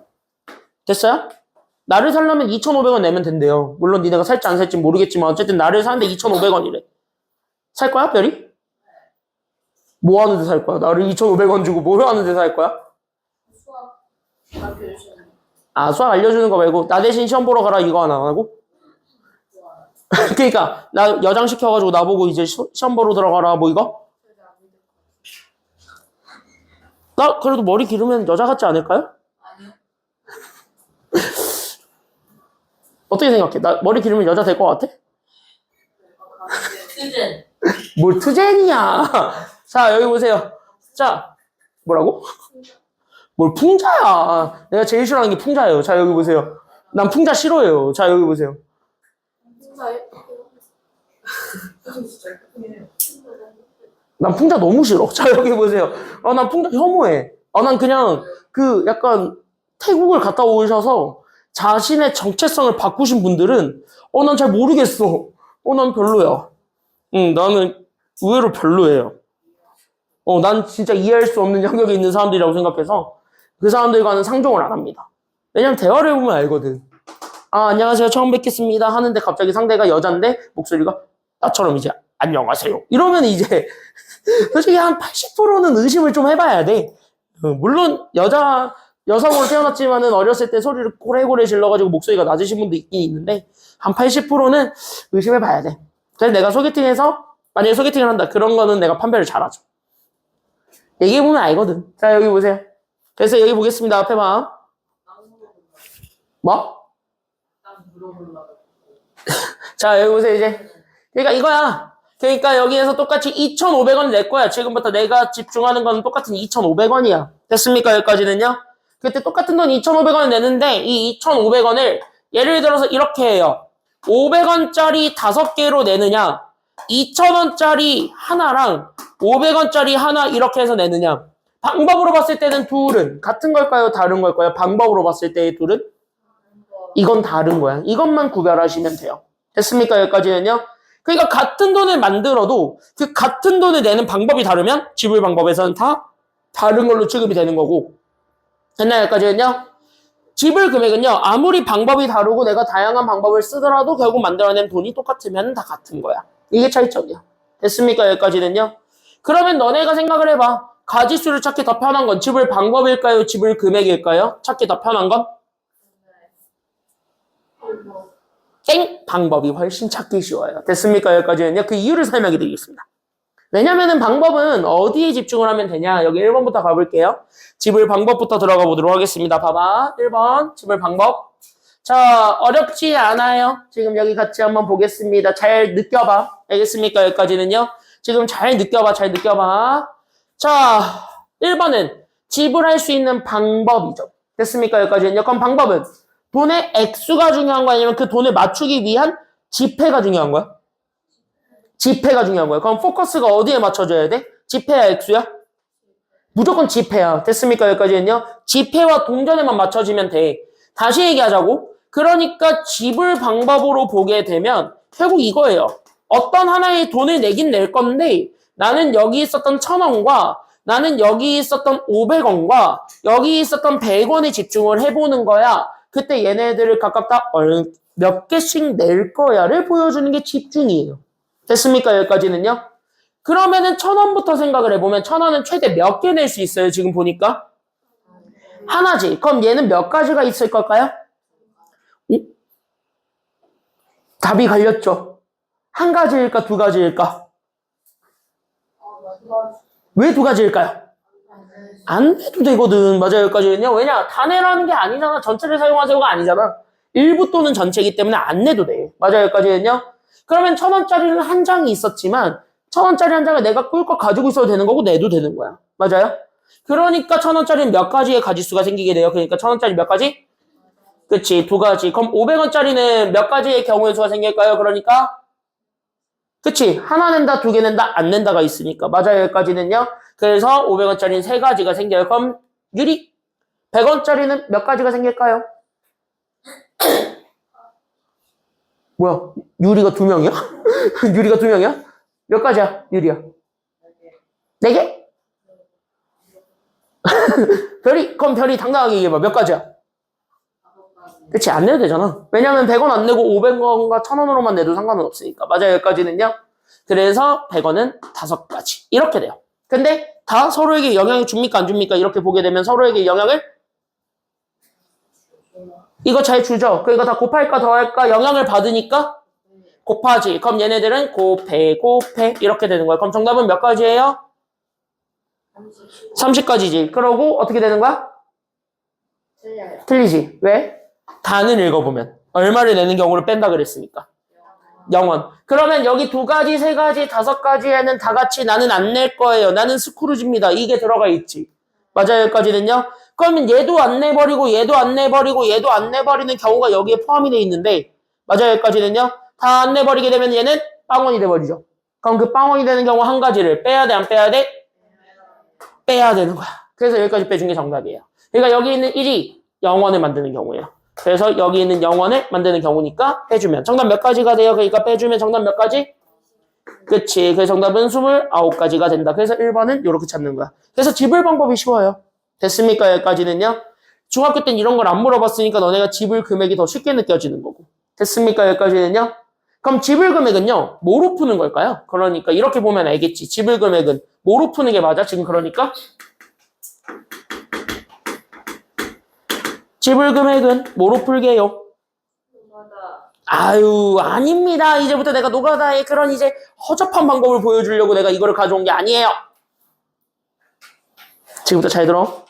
됐어요? 나를 살려면 2,500원 내면 된대요. 물론 니네가 살지 안 살지 모르겠지만 어쨌든 나를 사는데 2,500원이래. 살 거야, 별이? 뭐 하는데 살 거야? 나를 2,500원 주고 뭘 하는데 살 거야? 수학 알려주는 아, 수학 알려주는 거 말고 나 대신 시험 보러 가라 이거 하나 안 하고? 그러니까 나 여장 시켜가지고 나보고 이제 시험 보러 들어가라 뭐 이거? 나 그래도 머리 기르면 여자 같지 않을까요? 아니요. 어떻게 생각해? 나 머리 기르면 여자 될 것 같아? 투젠. 뭘 투젠이야? 자 여기 보세요. 자 뭐라고? 뭘 풍자야? 내가 제일 싫어하는 게 풍자예요. 자 여기 보세요. 난 풍자 싫어해요. 자 여기 보세요. 난 풍자 너무 싫어. 자 여기 보세요. 난 풍자 혐오해. 난 그냥 그 약간 태국을 갔다 오셔서 자신의 정체성을 바꾸신 분들은 난 잘 모르겠어. 난 별로야. 나는 의외로 별로예요. 난 진짜 이해할 수 없는 영역에 있는 사람들이라고 생각해서 그 사람들과는 상종을 안 합니다. 왜냐면 대화를 해보면 알거든. 안녕하세요. 처음 뵙겠습니다. 하는데 갑자기 상대가 여잔데 목소리가 나처럼 이제 안녕하세요. 이러면 이제 솔직히 한 80%는 의심을 좀 해봐야 돼. 물론 여성으로 태어났지만은 어렸을 때 소리를 고래고래 질러가지고 목소리가 낮으신 분도 있긴 있는데 한 80%는 의심해봐야 돼. 그래서 내가 소개팅해서 만약에 소개팅을 한다. 그런 거는 내가 판별을 잘하죠. 얘기해보면 알거든. 자, 여기 보세요. 그래서 여기 보겠습니다. 앞에 봐. 뭐? 자, 여기 보세요, 이제. 그러니까 이거야. 그러니까 여기에서 똑같이 2,500원 낼 거야. 지금부터 내가 집중하는 건 똑같은 2,500원이야. 됐습니까? 여기까지는요? 그때 똑같은 돈 2,500원을 내는데 이 2,500원을 예를 들어서 이렇게 해요. 500원짜리 5개로 내느냐, 2,000원짜리 하나랑 500원짜리 하나 이렇게 해서 내느냐. 방법으로 봤을 때는 둘은 같은 걸까요? 다른 걸까요? 방법으로 봤을 때의 둘은? 이건 다른 거야. 이것만 구별하시면 돼요. 됐습니까? 여기까지는요? 그러니까 같은 돈을 만들어도 그 같은 돈을 내는 방법이 다르면 지불 방법에서는 다 다른 걸로 취급이 되는 거고. 됐나요? 여기까지는요? 지불 금액은요, 아무리 방법이 다르고 내가 다양한 방법을 쓰더라도 결국 만들어낸 돈이 똑같으면 다 같은 거야. 이게 차이점이야. 됐습니까? 여기까지는요? 그러면 너네가 생각을 해봐. 가지수를 찾기 더 편한 건 지불 방법일까요? 지불 금액일까요? 찾기 더 편한 건? 땡! 방법이 훨씬 찾기 쉬워요. 됐습니까? 여기까지는요? 그 이유를 설명해 드리겠습니다. 왜냐면은 방법은 어디에 집중을 하면 되냐? 여기 1번부터 가볼게요. 지불 방법부터 들어가 보도록 하겠습니다. 봐봐. 1번 지불 방법. 자, 어렵지 않아요. 지금 여기 같이 한번 보겠습니다. 잘 느껴봐. 알겠습니까? 여기까지는요. 지금 잘 느껴봐. 잘 느껴봐. 자, 1번은 지불할 수 있는 방법이죠. 됐습니까? 여기까지는요. 그럼 방법은 돈의 액수가 중요한 거 아니면 그 돈을 맞추기 위한 지폐가 중요한 거야? 지폐가 중요한 거야. 그럼 포커스가 어디에 맞춰줘야 돼? 지폐야, 액수야? 무조건 지폐야. 됐습니까? 여기까지는요. 지폐와 동전에만 맞춰지면 돼. 다시 얘기하자고. 그러니까 지불 방법으로 보게 되면 결국 이거예요. 어떤 하나의 돈을 내긴 낼 건데 나는 여기 있었던 1,000원과 나는 여기 있었던 500원과 여기 있었던 100원에 집중을 해보는 거야. 그때 얘네들을 각각 다 몇 개씩 낼 거야를 보여주는 게 집중이에요. 됐습니까? 여기까지는요. 그러면은 1,000원부터 생각을 해보면 1,000원은 최대 몇 개 낼 수 있어요? 지금 보니까 하나지. 그럼 얘는 몇 가지가 있을 걸까요? 답이 갈렸죠. 한 가지일까? 두 가지일까? 왜 두 가지일까요? 안 해도 되거든. 맞아요. 여기까지는요. 왜냐? 다 내라는 게 아니잖아. 전체를 사용하세요가 아니잖아. 일부 또는 전체이기 때문에 안 내도 돼. 맞아요. 여기까지는요. 그러면 1,000원짜리는 한 장이 있었지만 1,000원짜리 한 장을 내가 꿀꺽 가지고 있어도 되는 거고 내도 되는 거야. 맞아요? 그러니까 1,000원짜리는 몇 가지의 가지수가 생기게 돼요. 그러니까 1,000원짜리 몇 가지? 그치, 두 가지. 그럼 500원짜리는 몇 가지의 경우의 수가 생길까요? 그러니까 그치, 하나 낸다, 두 개 낸다, 안 낸다가 있으니까. 맞아요. 여기까지는요. 그래서 500원짜리는 세 가지가 생겨요. 그럼 유리 100원짜리는 몇 가지가 생길까요? 뭐야? 유리가 2명이야? 유리가 2명이야? 몇 가지야? 유리야? 4개? 그럼 별이 당당하게 얘기해봐. 몇 가지야? 그치, 안 내도 되잖아. 왜냐면 100원 안 내고 500원과 1,000원으로만 내도 상관은 없으니까. 맞아요. 여기까지는요. 그래서 100원은 5가지. 이렇게 돼요. 근데 다 서로에게 영향을 줍니까? 안 줍니까? 이렇게 보게 되면 서로에게 영향을 이거 잘 주죠? 그러니까 다 곱할까 더할까? 영향을 받으니까 곱하지. 그럼 얘네들은 곱해 이렇게 되는 거야. 그럼 정답은 몇 가지예요? 30가지지. 그러고 어떻게 되는 거야? 틀리지. 왜? 단을 읽어보면 얼마를 내는 경우를 뺀다 그랬으니까 0원. 그러면 여기 2가지, 3가지, 5가지에는 다 같이 나는 안 낼 거예요. 나는 스크루지입니다. 이게 들어가 있지. 맞아요. 여기까지는요. 그러면 얘도 안 내버리고 얘도 안 내버리고 얘도 안 내버리는 경우가 여기에 포함이 돼 있는데 맞아요. 여기까지는요. 다 안 내버리게 되면 얘는 빵원이 돼버리죠. 그럼 그 빵원이 되는 경우 한 가지를 빼야 돼? 안 빼야 돼? 빼야 되는 거야. 그래서 여기까지 빼준 게 정답이에요. 그러니까 여기 있는 1이 0원을 만드는 경우예요. 그래서 여기 있는 0원을 만드는 경우니까 빼주면 정답 몇 가지가 돼요? 그러니까 빼주면 정답 몇 가지? 그치. 그래서 정답은 29가지가 된다. 그래서 1번은 이렇게 찾는 거야. 그래서 지불 방법이 쉬워요. 됐습니까? 여기까지는요. 중학교 때는 이런 걸 안 물어봤으니까 너네가 지불 금액이 더 쉽게 느껴지는 거고. 됐습니까? 여기까지는요. 그럼 지불 금액은요, 뭐로 푸는 걸까요? 그러니까 이렇게 보면 알겠지. 지불 금액은 뭐로 푸는 게 맞아? 지금 그러니까 지불 금액은 뭐로 풀게요? 노가다. 아유, 아닙니다. 이제부터 내가 노가다의 그런 이제 허접한 방법을 보여주려고 내가 이거를 가져온 게 아니에요. 지금부터 잘 들어.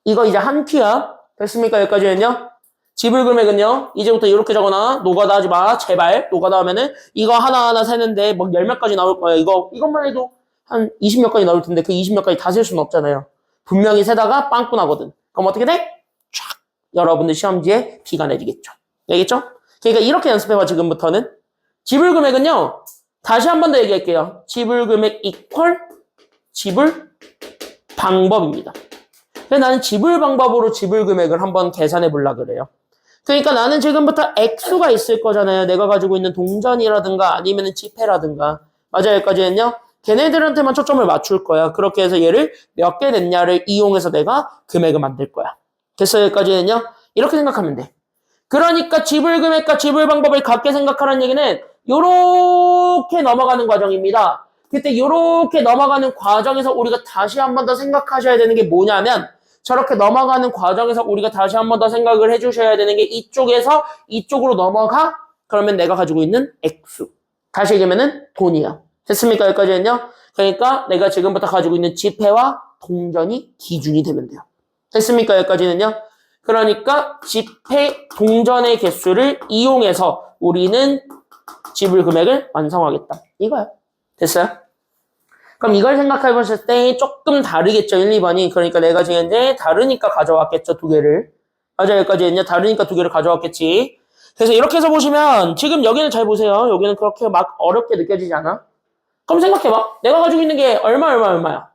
이거 이제 한 큐야. 됐습니까? 여기까지는요. 지불 금액은요. 이제부터 이렇게 적어놔. 노가다 하지 마. 제발. 노가다 하면은 이거 하나하나 세는데 뭐 열 몇 가지 나올 거예요. 이것만 해도 한 20몇 가지 나올 텐데 그 20몇 가지 다 셀 수는 없잖아요. 분명히 세다가 빵꾸 나거든. 그럼 어떻게 돼? 쫙. 여러분들 시험지에 B가 내리겠죠. 알겠죠? 그러니까 이렇게 연습해봐, 지금부터는. 지불 금액은요. 다시 한 번 더 얘기할게요. 지불 금액 이퀄 지불 방법입니다. 그래서 나는 지불 방법으로 지불 금액을 한번 계산해 보려고 그래요. 그러니까 나는 지금부터 액수가 있을 거잖아요. 내가 가지고 있는 동전이라든가 아니면 지폐라든가. 맞아요, 여기까지는요. 걔네들한테만 초점을 맞출 거야. 그렇게 해서 얘를 몇 개 냈냐를 이용해서 내가 금액을 만들 거야. 됐어요, 여기까지는요. 이렇게 생각하면 돼. 그러니까 지불 금액과 지불 방법을 같게 생각하라는 얘기는 요렇게 넘어가는 과정입니다. 그때 요렇게 넘어가는 과정에서 우리가 다시 한 번 더 생각하셔야 되는 게 뭐냐면 저렇게 넘어가는 과정에서 우리가 다시 한 번 더 생각을 해주셔야 되는 게 이쪽에서 이쪽으로 넘어가? 그러면 내가 가지고 있는 액수. 다시 얘기하면은 돈이야. 됐습니까? 여기까지는요. 그러니까 내가 지금부터 가지고 있는 지폐와 동전이 기준이 되면 돼요. 됐습니까? 여기까지는요. 그러니까 지폐 동전의 개수를 이용해서 우리는 지불 금액을 완성하겠다. 이거야. 됐어요? 그럼 이걸 생각해 보실 때 조금 다르겠죠, 1, 2번이. 그러니까 내가 지금 이제 다르니까 가져왔겠죠, 두 개를. 맞아, 여기까지 이제 다르니까 두 개를 가져왔겠지. 그래서 이렇게 해서 보시면 지금 여기는 잘 보세요. 여기는 그렇게 막 어렵게 느껴지지 않아? 그럼 생각해봐. 내가 가지고 있는 게 얼마야? 1,000원.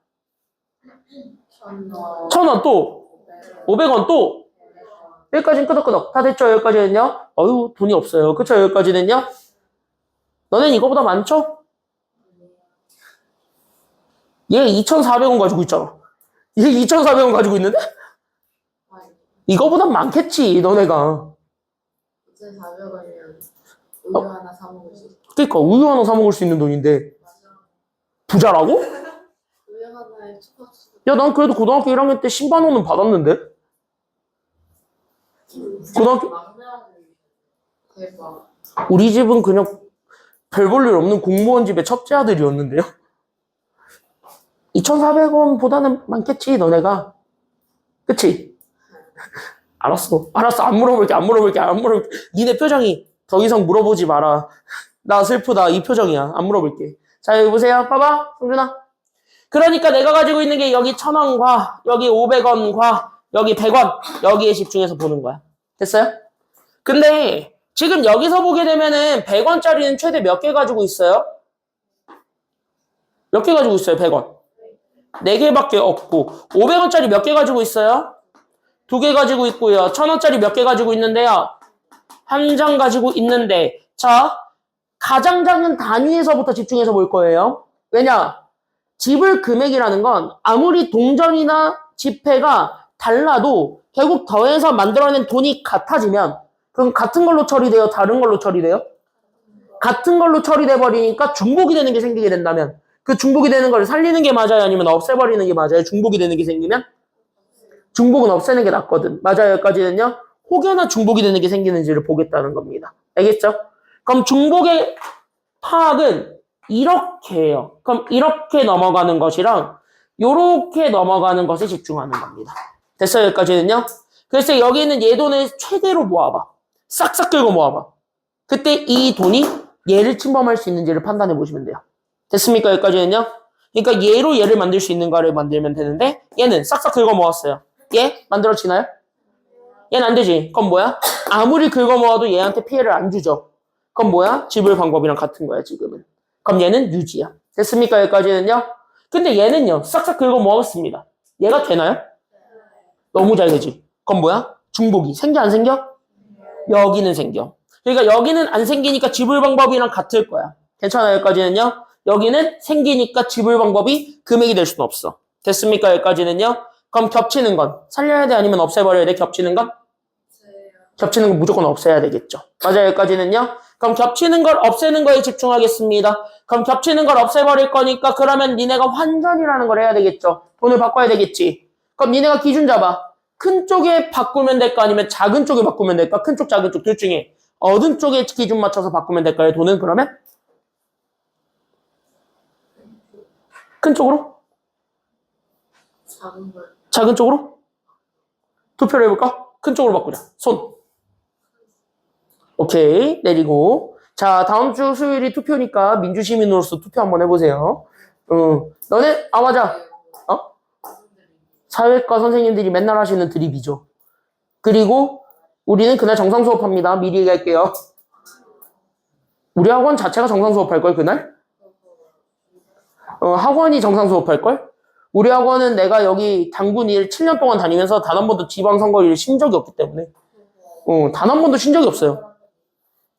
1,000원 또, 500원 또. 여기까지는 끄덕끄덕. 다 됐죠, 여기까지는요? 어휴, 돈이 없어요. 그쵸, 여기까지는요? 너넨 이거보다 많죠? 얘 2,400원 가지고 있잖아. 얘 2,400원 가지고 있는데? 이거보단 많겠지, 너네가. 2,400원이면 우유 하나 사 먹을 수 있어. 그러니까 우유 하나 사 먹을 수 있는 돈인데 맞아. 부자라고? 우유 하나에 초밥수. 야, 난 그래도 고등학교 1학년 때 10만 원은 받았는데? 고등학교 막내 아들. 대박. 우리 집은 그냥 별 볼 일 없는 공무원 집의 첫째 아들이었는데요. 2,400원보다는 많겠지, 너네가. 그치? 알았어. 안 물어볼게. 니네 표정이 더 이상 물어보지 마라. 나 슬프다. 이 표정이야. 안 물어볼게. 자, 여기 보세요. 봐봐, 성준아. 그러니까 내가 가지고 있는 게 여기 1,000원과 여기 500원과 여기 100원 여기에 집중해서 보는 거야. 됐어요? 근데 지금 여기서 보게 되면은 100원짜리는 최대 몇 개 가지고 있어요? 몇 개 가지고 있어요, 100원? 4개밖에 없고 500원짜리 몇 개 가지고 있어요? 2개 가지고 있고요. 1,000원짜리 몇 개 가지고 있는데요? 한 장 가지고 있는데 자, 가장 작은 단위에서부터 집중해서 볼 거예요. 왜냐? 지불 금액이라는 건 아무리 동전이나 지폐가 달라도 결국 더해서 만들어낸 돈이 같아지면 그럼 같은 걸로 처리돼요? 다른 걸로 처리돼요? 같은 걸로 처리돼 버리니까 중복이 되는 게 생기게 된다면 그 중복이 되는 걸 살리는 게 맞아요? 아니면 없애버리는 게 맞아요? 중복이 되는 게 생기면? 중복은 없애는 게 낫거든. 맞아요, 여기까지는요? 혹여나 중복이 되는 게 생기는지를 보겠다는 겁니다. 알겠죠? 그럼 중복의 파악은 이렇게 해요. 그럼 이렇게 넘어가는 것이랑 요렇게 넘어가는 것에 집중하는 겁니다. 됐어요, 여기까지는요? 그래서 여기 있는 얘 돈을 최대로 모아봐. 싹싹 긁어 모아봐. 그때 이 돈이 얘를 침범할 수 있는지를 판단해 보시면 돼요. 됐습니까? 여기까지는요? 그러니까 얘로 얘를 만들 수 있는가를 만들면 되는데 얘는 싹싹 긁어 모았어요. 얘 만들어지나요? 얘는 안 되지. 그럼 뭐야? 아무리 긁어 모아도 얘한테 피해를 안 주죠. 그럼 뭐야? 지불 방법이랑 같은 거야, 지금은. 그럼 얘는 유지야. 됐습니까? 여기까지는요? 근데 얘는요, 싹싹 긁어 모았습니다. 얘가 되나요? 너무 잘 되지. 그럼 뭐야? 중복이. 생겨, 안 생겨? 여기는 생겨. 그러니까 여기는 안 생기니까 지불 방법이랑 같을 거야. 괜찮아요? 여기까지는요? 여기는 생기니까 지불 방법이 금액이 될 수는 없어. 됐습니까? 여기까지는요? 그럼 겹치는 건 살려야 돼? 아니면 없애버려야 돼? 겹치는 건? 겹치는 건 무조건 없애야 되겠죠. 맞아요? 여기까지는요? 그럼 겹치는 걸 없애는 거에 집중하겠습니다. 그럼 겹치는 걸 없애버릴 거니까 그러면 니네가 환전이라는 걸 해야 되겠죠. 돈을 바꿔야 되겠지. 그럼 니네가 기준 잡아. 큰 쪽에 바꾸면 될까 아니면 작은 쪽에 바꾸면 될까? 큰 쪽, 작은 쪽 둘 중에 어느 쪽에 기준 맞춰서 바꾸면 될까요? 돈은 그러면? 큰 쪽으로? 작은 걸. 작은 쪽으로? 투표를 해볼까? 큰 쪽으로 바꾸자. 손. 오케이. 내리고. 자, 다음 주 수요일이 투표니까 민주시민으로서 투표 한번 해보세요. 너네, 맞아. 사회과 선생님들이 맨날 하시는 드립이죠. 그리고 우리는 그날 정상 수업합니다. 미리 얘기할게요. 우리 학원 자체가 정상 수업할걸, 그날? 학원이 정상 수업할걸? 우리 학원은 내가 여기 당군 일 7년 동안 다니면서 단 한 번도 지방선거 일을 쉰 적이 없기 때문에. 단 한 번도 쉰 적이 없어요.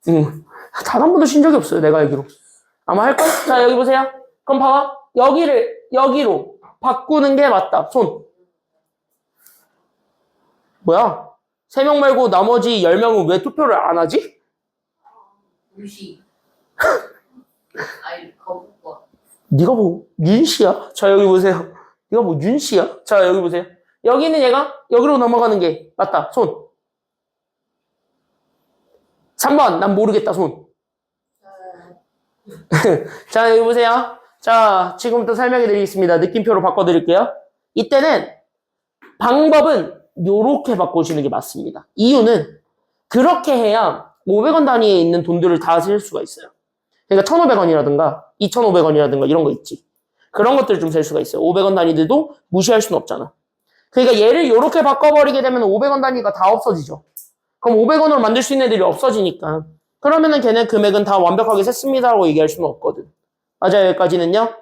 단 한 번도 쉰 적이 없어요, 내가 알기로. 아마 할걸? 자, 여기 보세요. 그럼 봐봐. 여기로 바꾸는 게 맞다. 손. 뭐야? 3명 말고 나머지 10명은 왜 투표를 안 하지? 무시. 아이, 거북과. 네가 뭐 윤씨야? 자, 여기 보세요. 네가 뭐 윤씨야? 자, 여기 보세요. 여기는 얘가 여기로 넘어가는 게 맞다. 손. 3번. 난 모르겠다. 손. 자, 여기 보세요. 자, 지금부터 설명해 드리겠습니다. 느낌표로 바꿔드릴게요. 이때는 방법은 요렇게 바꾸시는 게 맞습니다. 이유는 그렇게 해야 500원 단위에 있는 돈들을 다 셀 수가 있어요. 그러니까 1,500원이라든가 2,500원이라든가 이런 거 있지. 그런 것들을 좀 셀 수가 있어요. 500원 단위들도 무시할 수는 없잖아. 그러니까 얘를 요렇게 바꿔버리게 되면 500원 단위가 다 없어지죠. 그럼 500원으로 만들 수 있는 애들이 없어지니까. 그러면은 걔네 금액은 다 완벽하게 셌습니다라고 얘기할 수는 없거든. 맞아요, 여기까지는요.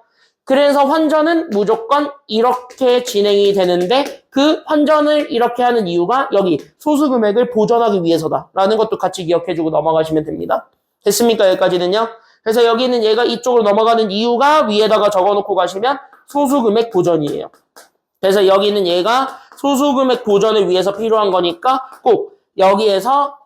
그래서 환전은 무조건 이렇게 진행이 되는데 그 환전을 이렇게 하는 이유가 여기 소수 금액을 보전하기 위해서다 라는 것도 같이 기억해주고 넘어가시면 됩니다. 됐습니까? 여기까지는요. 그래서 여기는 얘가 이쪽으로 넘어가는 이유가 위에다가 적어놓고 가시면 소수 금액 보전이에요. 그래서 여기는 얘가 소수 금액 보전을 위해서 필요한 거니까 꼭 여기에서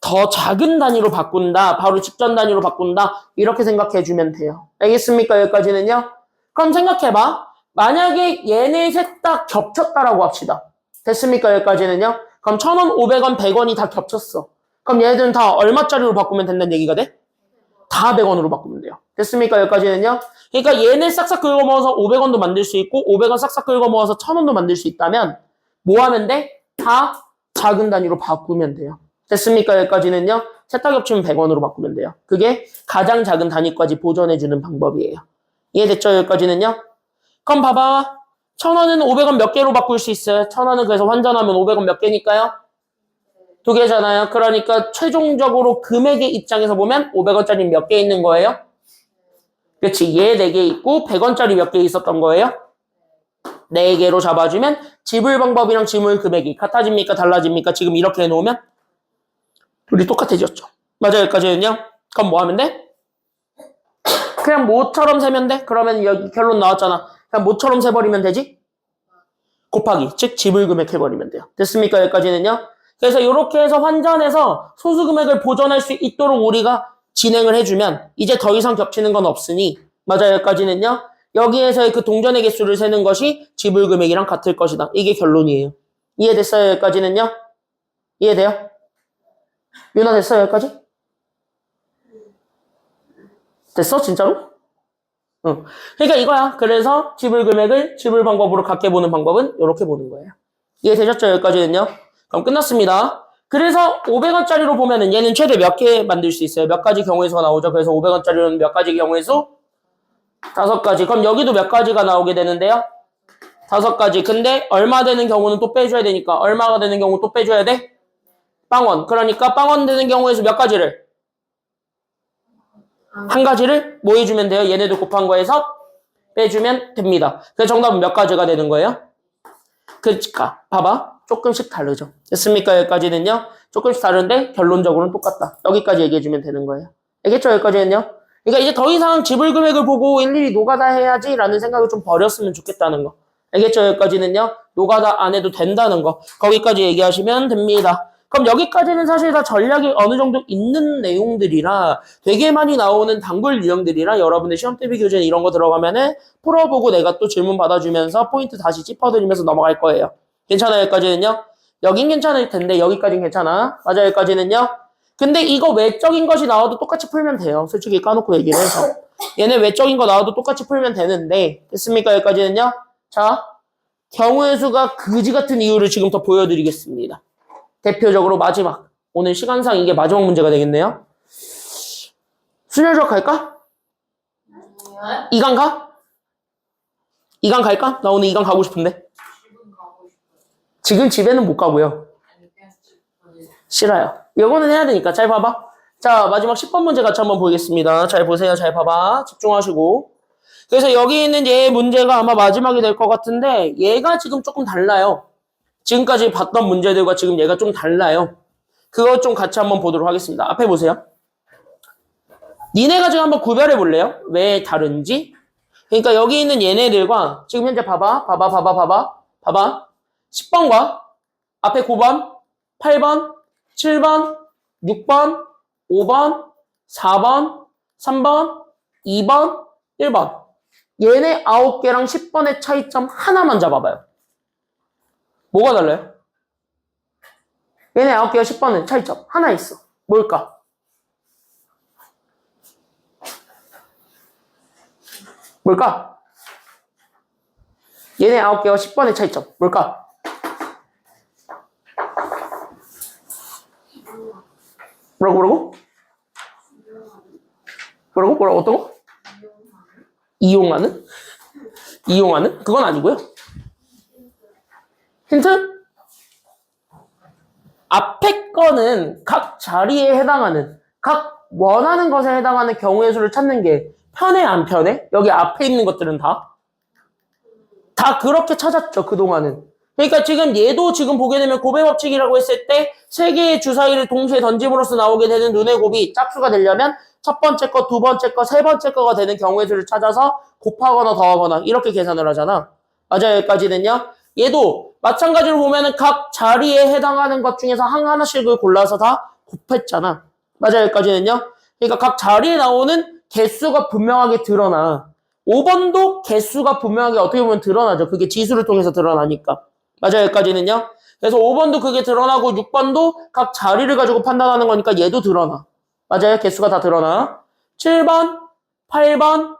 더 작은 단위로 바꾼다. 바로 직전 단위로 바꾼다. 이렇게 생각해주면 돼요. 알겠습니까? 여기까지는요. 그럼 생각해봐. 만약에 얘네 셋 다 겹쳤다라고 합시다. 됐습니까? 여기까지는요. 그럼 1,000원, 500원, 100원이 다 겹쳤어. 그럼 얘네들은 다 얼마짜리로 바꾸면 된다는 얘기가 돼? 다 100원으로 바꾸면 돼요. 됐습니까? 여기까지는요. 그러니까 얘네 싹싹 긁어 모아서 500원도 만들 수 있고 500원 싹싹 긁어 모아서 1,000원도 만들 수 있다면 뭐 하면 돼? 다 작은 단위로 바꾸면 돼요. 됐습니까? 여기까지는요. 셋 다 겹치면 100원으로 바꾸면 돼요. 그게 가장 작은 단위까지 보존해주는 방법이에요. 이해됐죠? 여기까지는요. 그럼 봐봐. 1,000원은 500원 몇 개로 바꿀 수 있어요? 1,000원은 그래서 환전하면 500원 몇 개니까요? 2개잖아요. 그러니까 최종적으로 금액의 입장에서 보면 500원짜리 몇 개 있는 거예요? 그렇지. 얘 4개 있고 100원짜리 몇 개 있었던 거예요? 4개로 잡아주면 지불 방법이랑 지불 금액이 같아집니까? 달라집니까? 지금 이렇게 해놓으면? 둘이 똑같아졌죠. 맞아요. 여기까지는요. 그럼 뭐 하면 돼? 그냥 뭐처럼 세면 돼? 그러면 여기 결론 나왔잖아. 그냥 뭐처럼 세버리면 되지? 곱하기, 즉 지불금액 해버리면 돼요. 됐습니까? 여기까지는요. 그래서 이렇게 해서 환전해서 소수금액을 보존할 수 있도록 우리가 진행을 해주면 이제 더 이상 겹치는 건 없으니 맞아요. 여기까지는요. 여기에서의 그 동전의 개수를 세는 것이 지불금액이랑 같을 것이다. 이게 결론이에요. 이해됐어요? 여기까지는요. 이해돼요? 유나 됐어요? 여기까지? 됐어? 진짜로? 응. 그러니까 이거야. 그래서 지불 금액을 지불 방법으로 갖게 보는 방법은 이렇게 보는 거예요. 이해되셨죠? 여기까지는요. 그럼 끝났습니다. 그래서 500원짜리로 보면은 얘는 최대 몇 개 만들 수 있어요? 몇 가지 경우의 수가 나오죠? 그래서 500원짜리는 몇 가지 경우의 수? 5가지. 그럼 여기도 몇 가지가 나오게 되는데요? 5가지. 근데 얼마 되는 경우는 또 빼줘야 되니까 얼마가 되는 경우 또 빼줘야 돼? 빵원. 그러니까 빵원 되는 경우에 수 몇 가지를? 한 가지를 뭐 해주면 돼요? 얘네들 곱한 거에서 빼주면 됩니다. 그래서 정답은 몇 가지가 되는 거예요? 그러니까 봐봐. 조금씩 다르죠. 됐습니까? 여기까지는요. 조금씩 다른데 결론적으로는 똑같다. 여기까지 얘기해주면 되는 거예요. 알겠죠? 여기까지는요. 그러니까 이제 더 이상 지불 금액을 보고 일일이 노가다 해야지 라는 생각을 좀 버렸으면 좋겠다는 거. 알겠죠? 여기까지는요. 노가다 안 해도 된다는 거. 거기까지 얘기하시면 됩니다. 그럼 여기까지는 사실 다 전략이 어느 정도 있는 내용들이라 되게 많이 나오는 단골 유형들이라 여러분들 시험 대비 교재 이런 거 들어가면은 풀어보고 내가 또 질문 받아주면서 포인트 다시 짚어드리면서 넘어갈 거예요. 괜찮아요, 여기까지는요? 여긴 괜찮을 텐데 여기까지는 괜찮아. 맞아, 여기까지는요? 근데 이거 외적인 것이 나와도 똑같이 풀면 돼요. 솔직히 까놓고 얘기를 해서. 얘네 외적인 거 나와도 똑같이 풀면 되는데 됐습니까, 여기까지는요? 자, 경우의 수가 그지 같은 이유를 지금 더 보여드리겠습니다. 대표적으로 마지막. 오늘 시간상 이게 마지막 문제가 되겠네요. 순혈적 갈까? 네? 이강 가? 이강 갈까? 나 오늘 이강 가고 싶은데. 지금 가고 싶어요. 지금 집에는 못 가고요. 아니 그냥 어디 싫어요. 이거는 해야 되니까 잘 봐봐. 자, 마지막 10번 문제 같이 한번 보겠습니다. 잘 보세요. 잘 봐봐. 집중하시고. 그래서 여기 있는 얘 문제가 아마 마지막이 될 것 같은데 얘가 지금 조금 달라요. 지금까지 봤던 문제들과 지금 얘가 좀 달라요. 그거 좀 같이 한번 보도록 하겠습니다. 앞에 보세요. 니네가 지금 한번 구별해 볼래요? 왜 다른지? 그러니까 여기 있는 얘네들과 지금 현재 봐봐. 10번과 앞에 9번, 8번, 7번, 6번, 5번, 4번, 3번, 2번, 1번. 얘네 9개랑 10번의 차이점 하나만 잡아봐요. 뭐가 달라요? 얘네 9개와 10번의 차이점 하나 있어. 뭘까? 뭘까? 얘네 9개와 10번의 차이점 뭘까? 뭐라고? 어떤 거? 이용하는? 이용하는? 그건 아니고요. 힌트? 앞에 거는 각 자리에 해당하는, 각 원하는 것에 해당하는 경우의 수를 찾는 게 편해, 안 편해? 여기 앞에 있는 것들은 다 그렇게 찾았죠, 그동안은. 그러니까 지금 얘도 지금 보게 되면 곱의 법칙이라고 했을 때 세 개의 주사위를 동시에 던짐으로써 나오게 되는 눈의 곱이 짝수가 되려면 첫 번째 거, 두 번째 거, 세 번째 거가 되는 경우의 수를 찾아서 곱하거나 더하거나 이렇게 계산을 하잖아. 맞아요, 여기까지는요. 얘도 마찬가지로 보면은 각 자리에 해당하는 것 중에서 하나씩을 골라서 다 곱했잖아. 맞아요, 여기까지는요. 그러니까 각 자리에 나오는 개수가 분명하게 드러나. 5번도 개수가 분명하게 어떻게 보면 드러나죠. 그게 지수를 통해서 드러나니까. 맞아요, 여기까지는요. 그래서 5번도 그게 드러나고 6번도 각 자리를 가지고 판단하는 거니까 얘도 드러나. 맞아요, 개수가 다 드러나. 7번, 8번,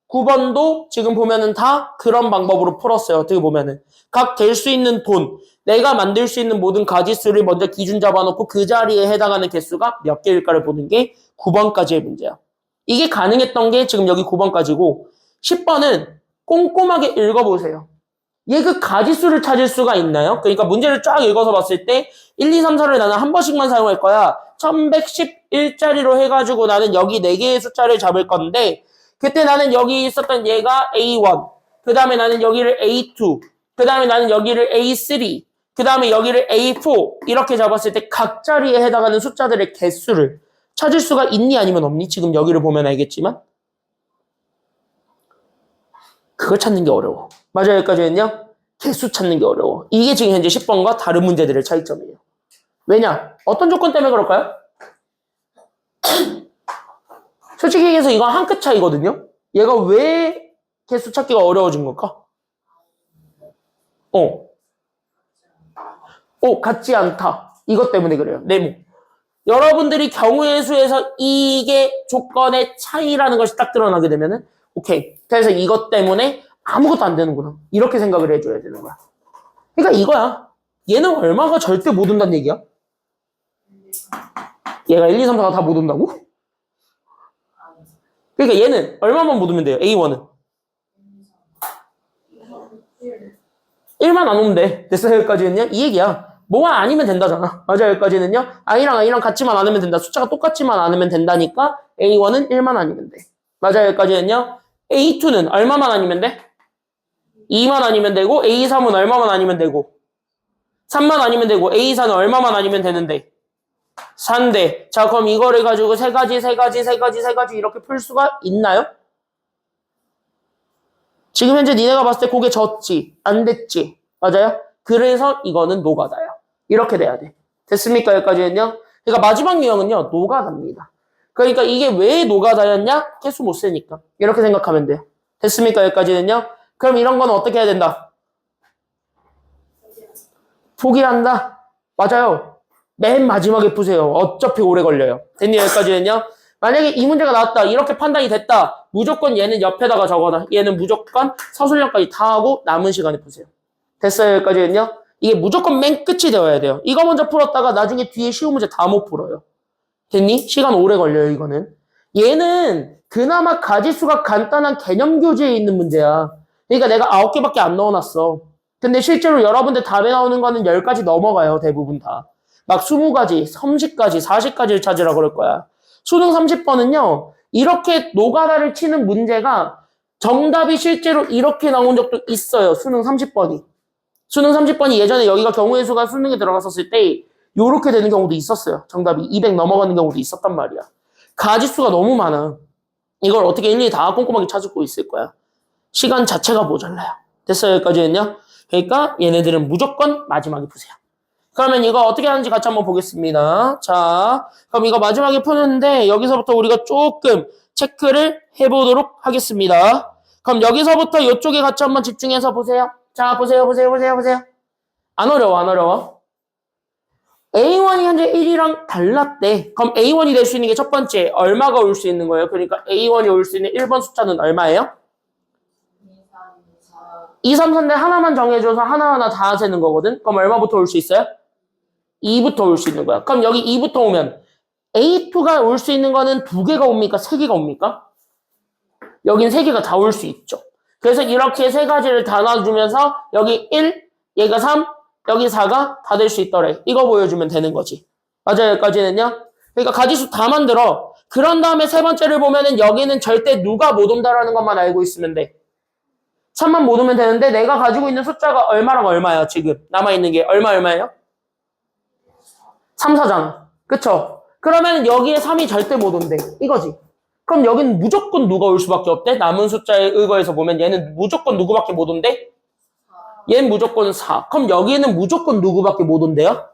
9번도 지금 보면은 다 그런 방법으로 풀었어요. 어떻게 보면은. 각 될 수 있는 돈, 내가 만들 수 있는 모든 가지수를 먼저 기준 잡아놓고 그 자리에 해당하는 개수가 몇 개일까를 보는 게 9번까지의 문제야. 이게 가능했던 게 지금 여기 9번까지고 10번은 꼼꼼하게 읽어보세요. 얘 그 가지수를 찾을 수가 있나요? 그러니까 문제를 쫙 읽어서 봤을 때 1, 2, 3, 4를 나는 한 번씩만 사용할 거야. 1111자리로 해가지고 나는 여기 4개의 숫자를 잡을 건데 그때 나는 여기 있었던 얘가 A1, 그 다음에 나는 여기를 A2, 그 다음에 나는 여기를 A3, 그 다음에 여기를 A4 이렇게 잡았을 때 각 자리에 해당하는 숫자들의 개수를 찾을 수가 있니 아니면 없니? 지금 여기를 보면 알겠지만 그걸 찾는 게 어려워. 맞아요, 여기까지는요. 개수 찾는 게 어려워. 이게 지금 현재 10번과 다른 문제들의 차이점이에요. 왜냐? 어떤 조건 때문에 그럴까요? 솔직히 얘기해서 이건 한 끗 차이거든요. 얘가 왜 개수 찾기가 어려워진 걸까? 같지 않다. 이것 때문에 그래요. 네모. 여러분들이 경우의 수에서 이게 조건의 차이라는 것이 딱 드러나게 되면은 오케이. 그래서 이것 때문에 아무것도 안 되는구나. 이렇게 생각을 해줘야 되는 거야. 그러니까 이거야. 얘는 얼마가 절대 못 온다는 얘기야? 얘가 1, 2, 3, 4가 다 못 온다고? 그러니까 얘는 얼마만 못 오면 돼요? A1은. 1만 안 오면 돼. 됐어요, 여기까지는요? 이 얘기야. 뭐가 아니면 된다잖아. 맞아요, 여기까지는요? I랑 같이만 안 하면 된다. 숫자가 똑같지만 않으면 된다니까 A1은 1만 아니면 돼. 맞아요, 여기까지는요? A2는 얼마만 아니면 돼? 2만 아니면 되고 A3은 얼마만 아니면 되고 3만 아니면 되고 A4는 얼마만 아니면 되는데 4인데 자 그럼 이거를 가지고 세 가지 이렇게 풀 수가 있나요? 지금 현재 니네가 봤을 때 그게 졌지 안 됐지 맞아요? 그래서 이거는 노가다야 이렇게 돼야 돼 됐습니까? 여기까지는요. 그러니까 마지막 유형은요. 노가다입니다. 그러니까 이게 왜 노가다였냐? 개수 못 세니까. 이렇게 생각하면 돼요. 됐습니까? 여기까지는요. 그럼 이런 건 어떻게 해야 된다? 포기한다. 맞아요. 맨 마지막에 푸세요. 어차피 오래 걸려요. 됐니? 여기까지는요. 만약에 이 문제가 나왔다. 이렇게 판단이 됐다. 무조건 얘는 옆에다가 적어놔. 얘는 무조건 서술형까지 다 하고 남은 시간에 푸세요. 됐어요? 여기까지는요. 이게 무조건 맨 끝이 되어야 돼요. 이거 먼저 풀었다가 나중에 뒤에 쉬운 문제 다 못 풀어요. 됐니? 시간 오래 걸려요, 이거는. 얘는 그나마 가지수가 간단한 개념 교재에 있는 문제야. 그러니까 내가 9개밖에 안 넣어놨어. 근데 실제로 여러분들 답에 나오는 거는 10가지 넘어가요, 대부분 다. 막 20가지, 30가지, 40가지를 찾으라 그럴 거야. 수능 30번은요, 이렇게 노가다를 치는 문제가 정답이 실제로 이렇게 나온 적도 있어요, 수능 30번이. 수능 30번이 예전에 여기가 경우의 수가 수능에 들어갔었을 때 요렇게 되는 경우도 있었어요. 정답이 200 넘어가는 경우도 있었단 말이야. 가지수가 너무 많아. 이걸 어떻게 일일이 다 꼼꼼하게 찾고 있을 거야. 시간 자체가 모자라요. 됐어요? 여기까지는요. 그러니까 얘네들은 무조건 마지막에 푸세요. 그러면 이거 어떻게 하는지 같이 한번 보겠습니다. 자, 그럼 이거 마지막에 푸는데 여기서부터 우리가 조금 체크를 해보도록 하겠습니다. 그럼 여기서부터 이쪽에 같이 한번 집중해서 보세요. 자, 보세요. 안 어려워. A1이 현재 1이랑 달랐대. 그럼 A1이 될 수 있는 게 첫 번째, 얼마가 올 수 있는 거예요? 그러니까 A1이 올 수 있는 1번 숫자는 얼마예요? 2, 3, 4인데 하나만 정해줘서 하나하나 다 세는 거거든? 그럼 얼마부터 올 수 있어요? 2부터 올 수 있는 거야. 그럼 여기 2부터 오면 A2가 올 수 있는 거는 2개가 옵니까? 3개가 옵니까? 여긴 3개가 다 올 수 있죠. 그래서 이렇게 3가지를 다 놔주면서 여기 1, 얘가 3, 여기 4가 다 될 수 있더래. 이거 보여주면 되는 거지. 맞아요, 여기까지는요? 그러니까 가지수 다 만들어. 그런 다음에 세 번째를 보면은 여기는 절대 누가 못 온다라는 것만 알고 있으면 돼. 3만 못 오면 되는데 내가 가지고 있는 숫자가 얼마랑 얼마야, 지금. 남아있는 게 얼마예요? 3, 4잖아. 그쵸? 그러면 여기에 3이 절대 못 온대. 이거지. 그럼 여기는 무조건 누가 올 수밖에 없대? 남은 숫자에 의거해서 보면 얘는 무조건 누구밖에 못 온대? 얘는 무조건 4. 그럼 여기는 무조건 누구밖에 못 온대요?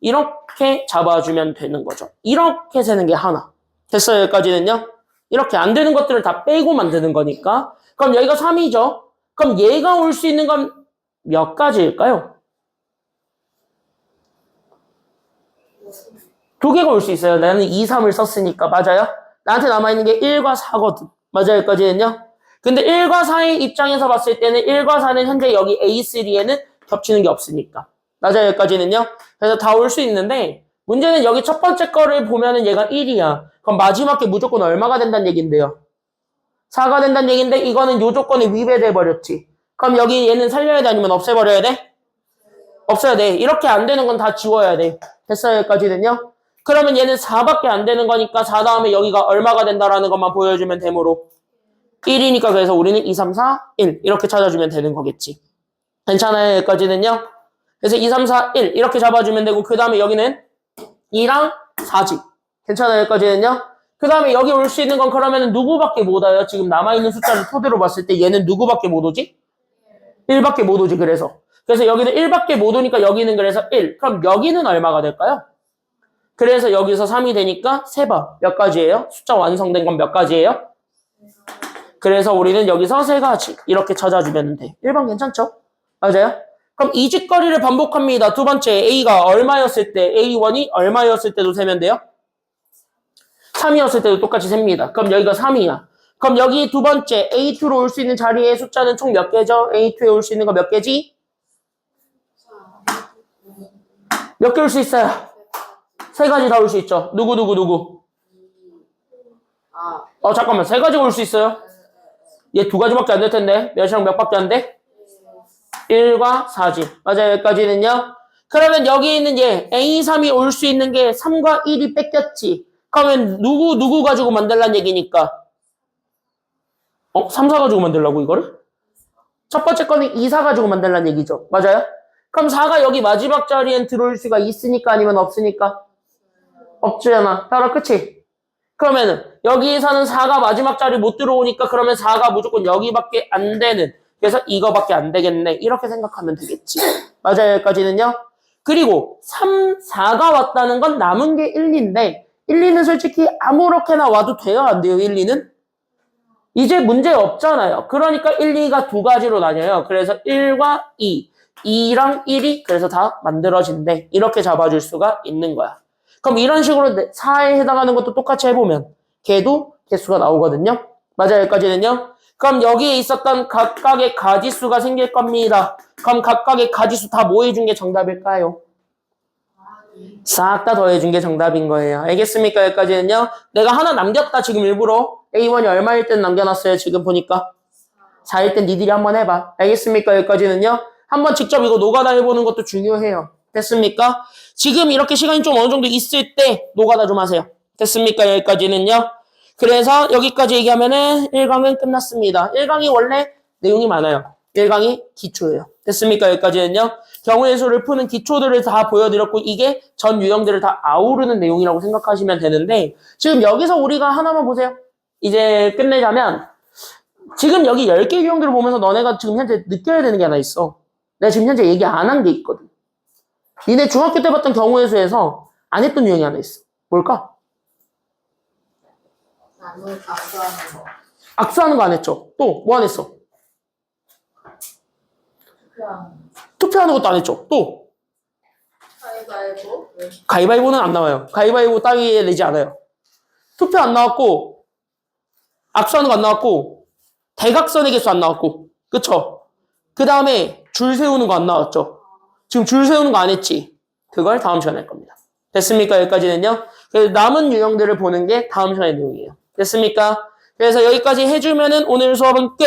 이렇게 잡아주면 되는 거죠. 이렇게 세는 게 하나. 됐어요, 여기까지는요? 이렇게 안 되는 것들을 다 빼고 만드는 거니까. 그럼 여기가 3이죠? 그럼 얘가 올 수 있는 건 몇 가지일까요? 2개가 올 수 있어요. 나는 2, 3을 썼으니까. 맞아요? 나한테 남아있는 게 1과 4거든. 맞아요, 여기까지는요? 근데 1과 4의 입장에서 봤을 때는 1과 4는 현재 여기 A3에는 겹치는 게 없으니까. 맞아요, 여기까지는요? 그래서 다 올 수 있는데 문제는 여기 첫 번째 거를 보면은 얘가 1이야. 그럼 마지막 게 무조건 얼마가 된다는 얘긴데요? 4가 된다는 얘긴데 이거는 요 조건에 위배돼 버렸지. 그럼 여기 얘는 살려야 돼 아니면 없애버려야 돼? 없어야 돼. 이렇게 안 되는 건 다 지워야 돼. 됐어요, 여기까지는요? 그러면 얘는 4밖에 안 되는 거니까 4 다음에 여기가 얼마가 된다라는 것만 보여주면 되므로 1이니까 그래서 우리는 2, 3, 4, 1 이렇게 찾아주면 되는 거겠지. 괜찮아요, 여기까지는요? 그래서 2, 3, 4, 1 이렇게 잡아주면 되고 그 다음에 여기는 2랑 4지. 괜찮아요, 여기까지는요? 그 다음에 여기 올 수 있는 건 그러면 누구밖에 못 와요? 지금 남아있는 숫자를 토대로 봤을 때 얘는 누구밖에 못 오지? 1밖에 못 오지, 그래서 여기는 1밖에 못 오니까 여기는 그래서 1. 그럼 여기는 얼마가 될까요? 그래서 여기서 3이 되니까 3번. 몇 가지예요? 숫자 완성된 건 몇 가지예요? 그래서 우리는 여기서 3가지. 이렇게 찾아주면 돼. 1번 괜찮죠? 맞아요? 그럼 이 짓거리를 반복합니다. 두 번째, A가 얼마였을 때, A1이 얼마였을 때도 세면 돼요? 3이었을 때도 똑같이 셉니다. 그럼 여기가 3이야. 그럼 여기 두 번째, A2로 올 수 있는 자리의 숫자는 총 몇 개죠? A2에 올 수 있는 거 몇 개지? 몇 개 올 수 있어요? 3가지 다 올 수 있죠. 누구? 잠깐만. 3가지 올 수 있어요? 얘 2가지밖에 안 될 텐데. 몇이랑 몇밖에 안 돼? 1과 4지. 맞아요, 여기까지는요. 그러면 여기 있는 얘, A3이 올 수 있는 게 3과 1이 뺏겼지. 그러면 누구 가지고 만들란 얘기니까. 3, 4 가지고 만들라고, 이거를? 첫 번째 거는 2, 4 가지고 만들란 얘기죠. 맞아요? 그럼 4가 여기 마지막 자리엔 들어올 수가 있으니까 아니면 없으니까? 없잖아. 따라 그치? 그러면은 여기에서는 4가 마지막 자리 못 들어오니까 그러면 4가 무조건 여기밖에 안 되는. 그래서 이거밖에 안 되겠네. 이렇게 생각하면 되겠지. 맞아요, 여기까지는요? 그리고 3, 4가 왔다는 건 남은 게 1, 2인데 1, 2는 솔직히 아무렇게나 와도 돼요? 안 돼요? 1, 2는? 이제 문제 없잖아요. 그러니까 1, 2가 두 가지로 나뉘어요. 그래서 1과 2, 2랑 1이 그래서 다 만들어진대. 이렇게 잡아줄 수가 있는 거야. 그럼 이런 식으로 4에 해당하는 것도 똑같이 해보면 걔도 개수가 나오거든요. 맞아요? 여기까지는요? 그럼 여기에 있었던 각각의 가지수가 생길 겁니다. 그럼 각각의 가지수 다 뭐 해준 게 정답일까요? 싹 다 더해준 게 정답인 거예요. 알겠습니까? 여기까지는요? 내가 하나 남겼다 지금 일부러. A1이 얼마일 땐 남겨놨어요? 지금 보니까. 4일 땐 니들이 한번 해봐. 알겠습니까? 여기까지는요? 한번 직접 이거 노가다 해보는 것도 중요해요. 됐습니까? 지금 이렇게 시간이 좀 어느 정도 있을 때 노가다 좀 하세요. 됐습니까? 여기까지는요? 그래서 여기까지 얘기하면은 1강은 끝났습니다. 1강이 원래 내용이 많아요. 1강이 기초예요. 됐습니까? 여기까지는요? 경우의 수를 푸는 기초들을 다 보여드렸고 이게 전 유형들을 다 아우르는 내용이라고 생각하시면 되는데 지금 여기서 우리가 하나만 보세요. 이제 끝내자면 지금 여기 10개 유형들을 보면서 너네가 지금 현재 느껴야 되는 게 하나 있어. 내가 지금 현재 얘기 안 한 게 있거든. 니네 중학교 때 봤던 경우의 수에서 안 했던 유형이 하나 있어. 뭘까? 나무 감사하는 거. 악수하는 거 안 했죠? 또 뭐 안 했어? 그냥 투표하는 것도 안 했죠? 또 가위바위보. 가위바위보는 안 나와요. 가위바위보 따위에 내지 않아요. 투표 안 나왔고 악수하는 거 안 나왔고 대각선의 개수 안 나왔고 그쵸? 그 다음에 줄 세우는 거 안 나왔죠? 지금 줄 세우는 거 안 했지? 그걸 다음 시간에 할 겁니다. 됐습니까? 여기까지는요. 그래서 남은 유형들을 보는 게 다음 시간의 내용이에요. 됐습니까? 그래서 여기까지 해주면은 오늘 수업은 끝.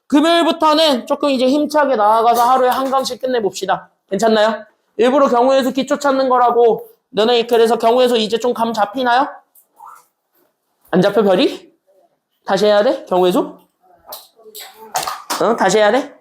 금요일부터는 조금 이제 힘차게 나아가서 하루에 한 강씩 끝내봅시다. 괜찮나요? 일부러 경우의 수 기초 찾는 거라고 너네 그래서 경우의 수 이제 좀 감 잡히나요? 안 잡혀 별이? 다시 해야 돼? 경우의 수? 다시 해야 돼?